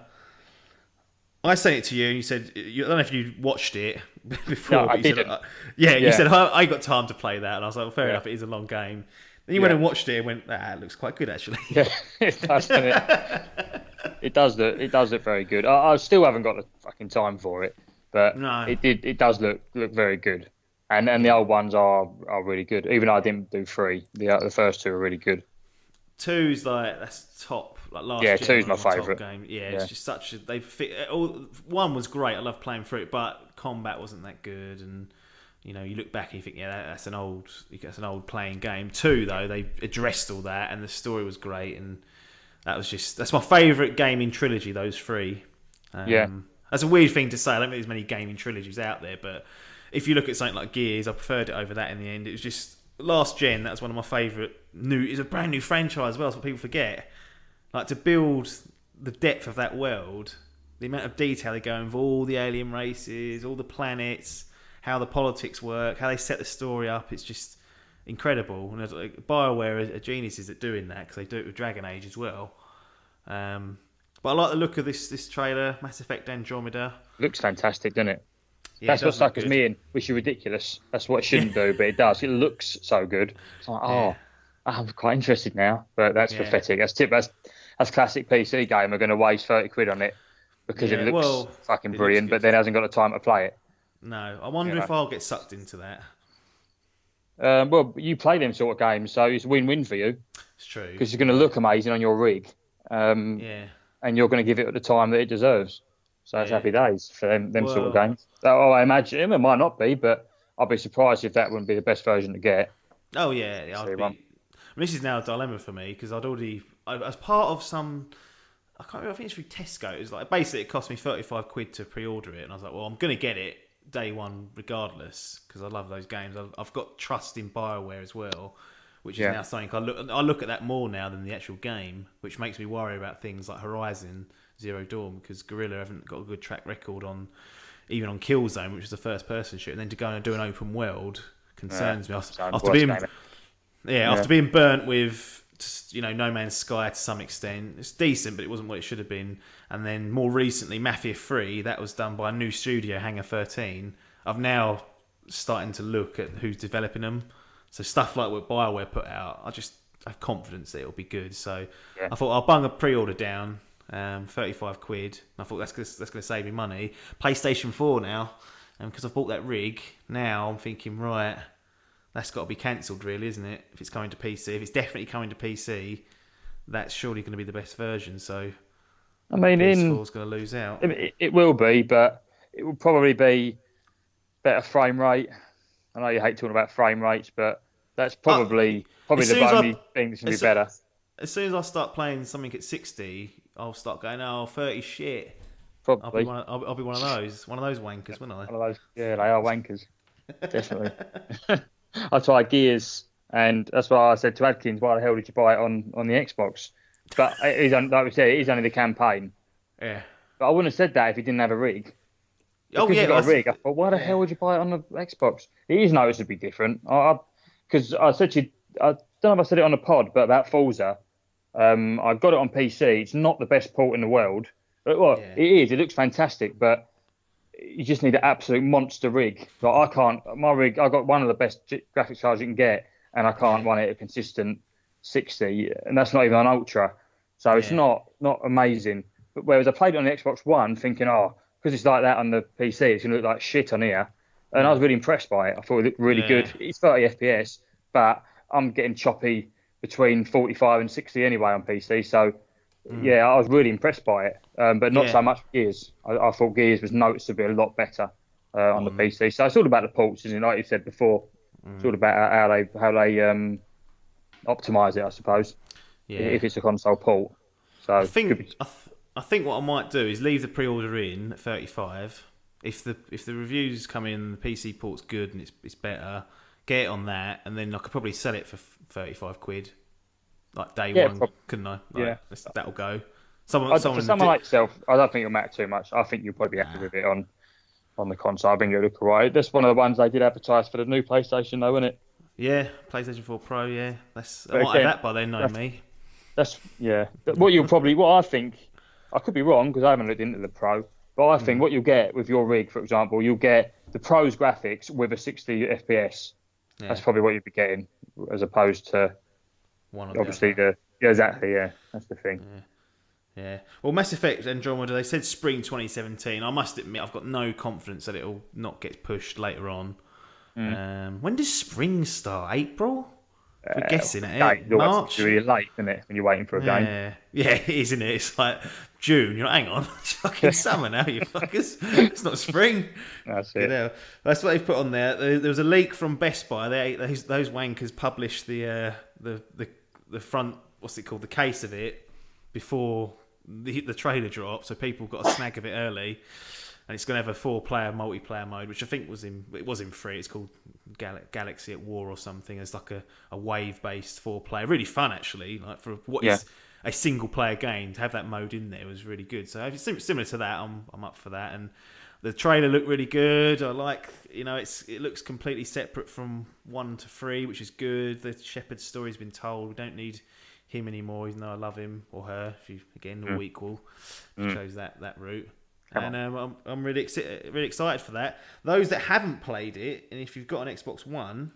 I sent it to you, and you said, I don't know if you watched it No, before, I but you said, didn't. you Yeah, said, I got time to play that. And I was like, well, fair yeah, enough, it is a long game. Then you went yeah, and watched it and went, it looks quite good, actually. yeah. It does, doesn't it? It does look very good. I still haven't got the fucking time for it, but No, it does look very good. And the yeah. old ones are really good. Even though I didn't do 3, the first 2 are really good. Two's like that's top, like last Yeah, gen, two's one of my my top favourite. games. Yeah, it's Yeah. just such a they fit. One was great. I love playing through it, but combat wasn't that good. And you look back and you think, yeah, that's an old playing game. Two though, they addressed all that, and the story was great, and that's my favourite gaming trilogy. Those three. Yeah. That's a weird thing to say. I don't think there's many gaming trilogies out there, but if you look at something like Gears, I preferred it over that in the end. It was just last gen. That was one of my favourite new. It's a brand new franchise as well. That's what people forget. Like to build the depth of that world, the amount of detail they go into all the alien races, all the planets, how the politics work, how they set the story up. It's just incredible. And like, BioWare are geniuses at doing that because they do it with Dragon Age as well. Um, but I like the look of this trailer, Mass Effect Andromeda. Looks fantastic, doesn't it? Yeah, it That's what does look suckers good. me in, which is ridiculous. That's what it Yeah, shouldn't do, but it does. It looks so good. It's like, yeah, oh, I'm quite interested now. But that's yeah, pathetic. That's classic PC game. Are going to waste 30 quid on it because it yeah. looks Well, fucking it looks brilliant, but good. then hasn't got the time to play it. No, I You wonder know. if I'll get sucked into that. Well, you play them sort of games, so it's a win-win for you It's true. because it's going to Yeah, look amazing on your rig, yeah, and you're going to give it the time that it deserves. So it's yeah. happy days for them sort of Well, games. Oh, I imagine it might not be, but I'd be surprised if that wouldn't be the best version to get. oh yeah, I'd See be. one. I mean, this is now a dilemma for me because as part of some, I can't remember, I think it's through Tesco. It was like basically it cost me 35 quid to pre-order it, and I was like, well, I'm gonna get it day one regardless because I love those games. I've got trust in BioWare as well, which is Yeah. now something I look at that more now than the actual game, which makes me worry about things like Horizon Zero Dawn because Guerrilla haven't got a good track record on even on Killzone, which is the first person shoot, and then to go and do an open world Yeah, concerns me so after worst being game. yeah, Yeah, after being burnt with No Man's Sky to some extent, it's decent, but it wasn't what it should have been. And then more recently, Mafia 3, that was done by a new studio, Hangar 13. I've now starting to look at who's developing them. So stuff like what BioWare put out, I just have confidence that it'll be good. So yeah. I thought I'll bung a pre-order down, 35 quid. And I thought that's going to save me money. PlayStation 4 now, and because I've bought that rig, now I'm thinking, right, that's got to be cancelled, really, isn't it? If it's coming to PC, if it's definitely coming to PC, that's surely going to be the best version. So I mean, PS4 is going to lose out. it will be, but it will probably be better frame rate. I know you hate talking about frame rates, but that's Uh, probably as the soon as I only thing that's gonna be as, better. as soon as I start playing something at 60, I'll start going, oh, 30 shit. Probably I'll be one of those wankers, won't I? one of those. Yeah, they are wankers, definitely. I tried Gears, and that's why I said to Adkins, "Why the hell did you buy it on the Xbox?" But like we said, it is only the campaign. Yeah. But I wouldn't have said that if he didn't have a rig. Oh Because yeah, he's got a rig, I thought, why the yeah, hell would you buy it on the Xbox? It is noticeably different. Because I said to you, I don't know if I said it on the pod, but about Forza, I got it on PC. It's not the best port in the world. But well, yeah, it is. It looks fantastic, but you just need an absolute monster rig. Like I can't. My rig, I got one of the best graphics cards you can get, and I can't yeah, run it at a consistent 60, and that's not even an ultra. So it's yeah, not amazing. But whereas I played it on the Xbox One, thinking, oh, because it's like that on the PC, it's gonna look like shit on here. And I was really impressed by it. I thought it looked really yeah. good. It's 30 FPS, but I'm getting choppy between 45 and 60 anyway on PC. So Mm, yeah, I was really impressed by it. But not yeah. so much Gears. I thought Gears was noticeably a lot better on the One. PC. So it's all about the ports, isn't it? Like you said before, it's all about how they optimize it, I suppose. Yeah. If it's a console port, I so could think be. I, th- I think what I might do is leave the pre-order in at 35. If the reviews come in, the PC port's good and it's better, get it on that, and then I could probably sell it for 35 quid, like day Yeah, one, couldn't I? Like yeah. that'll go. Someone For in the someone like yourself, I don't think you'll matter too much. I think you'll probably be happy nah, with it on the console. I think it'll look alright. That's one of the ones they did advertise for the new PlayStation, though, isn't it? yeah, PlayStation 4 Pro, yeah. I But might have again, that by then, knowing that's me. yeah. What I think, I could be wrong because I haven't looked into the Pro, but I think Mm, what you'll get with your rig, for example, you'll get the Pro's graphics with a 60 FPS. yeah, That's probably what you'll be getting, as opposed to one or the obviously other. the yeah, exactly, yeah. That's the thing. Yeah. Yeah. Well, Mass Effect Andromeda, they said spring 2017. I must admit, I've got no confidence that it'll not get pushed later on. Mm. When does spring start? April? If we're guessing at it, Game's always seems to be March? really late, isn't it, when you're waiting for a game? Yeah, yeah, it is, isn't it? It's like June. You're like, hang on, it's fucking summer now, you fuckers. It's not spring. That's Good it. hell. That's what they've put on there. There was a leak from Best Buy. Those wankers published the front, what's it called, the case of it before the trailer dropped, so people got a snag of it early. And it's going to have a 4-player multiplayer mode, which I think was in free. It's called Galaxy at War or something. It's like a wave-based 4-player, really fun actually. Like for what Yeah. is a single-player game, to have that mode in there was really good. So if it's similar to that, I'm up for that. And the trailer looked really good. I like, it looks completely separate from 1 to 3, which is good. The Shepard's story's been told. We don't need him anymore, even though I love him or her. If you again all equal, if you chose that route. Come And on. I'm really excited for that. Those that haven't played it, and if you've got an Xbox One,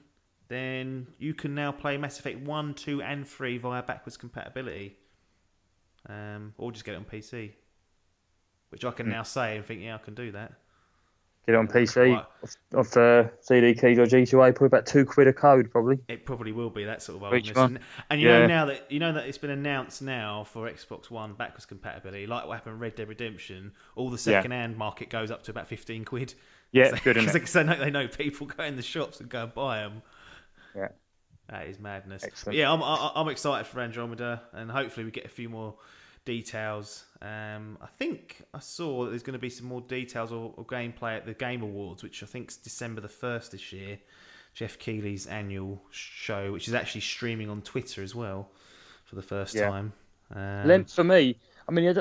then you can now play Mass Effect 1, 2, and 3 via backwards compatibility. Or just get it on PC. Which I can now say and think, yeah, I can do that. Get it on PC Quite, off CD keys or G2A, probably about £2 a code, probably. it probably will be that sort of For each oldness. one. And Yeah. you know that it's been announced now for Xbox One backwards compatibility, like what happened with Red Dead Redemption, all the Yeah. second-hand market goes up to about 15 quid. Yeah, good, isn't it? Because they know people go in the shops and go and buy them. Yeah. That is madness. But Excellent. yeah, I'm excited for Andromeda, and hopefully we get a few more details. I think I saw that there's going to be some more details or gameplay at the Game Awards, which I think is December the 1st this year. Jeff Keighley's annual show, which is actually streaming on Twitter as well for the first Yeah. time. Length for me, I mean,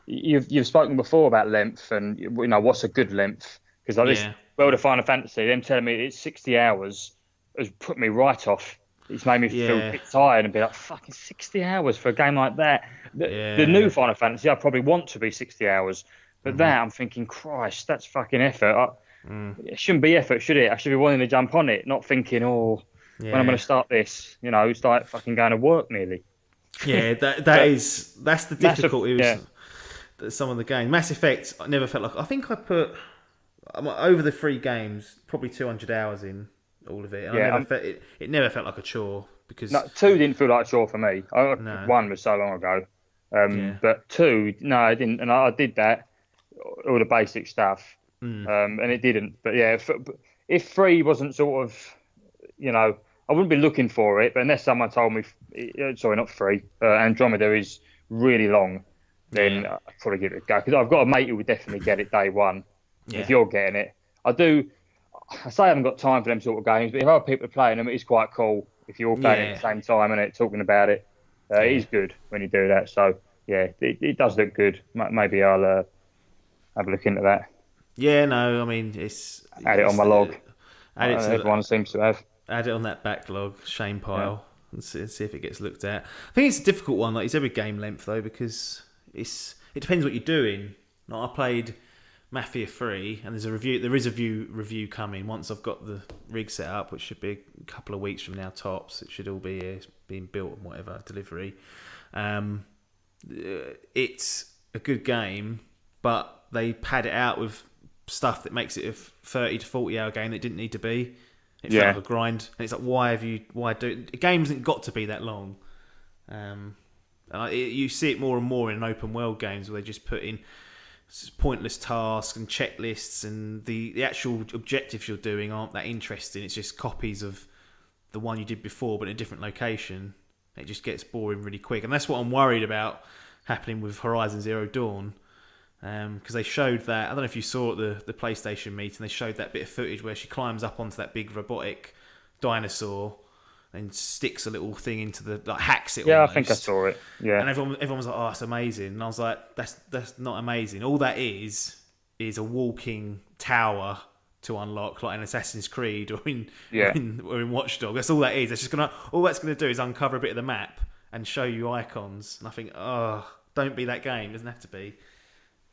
you've spoken before about length and, what's a good length. Because like this Yeah, World of Final Fantasy, them telling me it's 60 hours has put me right off. It's made me feel a yeah, bit tired and be like, fucking 60 hours for a game like that. The new yeah. Final Fantasy, I probably want to be 60 hours. But that, I'm thinking, Christ, that's fucking effort. It shouldn't be effort, should it? I should be wanting to jump on it, not thinking, when I'm going Yeah, to start this. It's like fucking going to work nearly. yeah. But That's the massive, difficulty yeah, with some of the games. Mass Effect, I never felt like. I think I put over the 3 games probably 200 hours in all of it, and I yeah. never felt it. It never felt like a chore because No, two didn't feel like a chore for me. no, One was so long ago, yeah, but two, no, I didn't. And I did that, all the basic stuff, mm, and it didn't. But yeah, if three wasn't sort of, I wouldn't be looking for it. But unless someone told me, sorry, not three, Andromeda is really long, then yeah, I'd probably give it a go. Because I've got a mate who would definitely get it day one. If yeah, you're getting it, I do. I say I haven't got time for them sort of games, but if other people are playing them, it is quite cool. If you're all playing it at yeah, the same time and talking about it, it yeah, is good when you do that. So yeah, it does look good. Maybe I'll have a look into that. yeah. No, I mean Add it on my log. add it to Everyone seems to have. add it on that backlog shame Yeah. pile and see if it gets looked at. I think it's a difficult one. Like it's every game length though because it depends what you're doing. Like I played Mafia 3, and there is a review coming once I've got the rig set up, which should be a couple of weeks from now tops. It should all be being built and whatever delivery. Um, it's a good game, but they pad it out with stuff that makes it a 30 to 40 hour game that didn't need to be. It felt Yeah. like a grind, and it's like why do it? A game hasn't got to be that long. You see it more and more in open world games where they just put in pointless tasks and checklists, and the actual objectives you're doing aren't that interesting. It's just copies of the one you did before but in a different location. It just gets boring really quick, and that's what I'm worried about happening with Horizon Zero Dawn, because they showed that, I don't know if you saw at the PlayStation meeting, they showed that bit of footage where she climbs up onto that big robotic dinosaur and sticks a little thing into hacks it Yeah, I think I almost. saw it. Yeah. And everyone was like, "Oh, it's amazing!" And I was like, "That's not amazing. All that is a walking tower to unlock, like in Assassin's Creed or in Yeah. Watch Dogs. That's all that is. All that's gonna do is uncover a bit of the map and show you icons." And I think, "Oh, don't be that game. It doesn't have to be."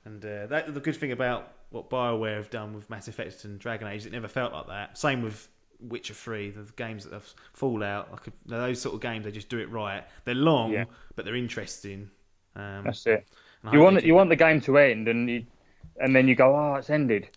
And that the good thing about what BioWare have done with Mass Effect and Dragon Age, it never felt like that. Same with Witcher 3, the games that have Fallout, those sort of games, they just do it right. They're Yeah. long, but they're interesting. That's it. And I You hope want they it, keep you that. want the game to end, and then you go, oh, it's ended.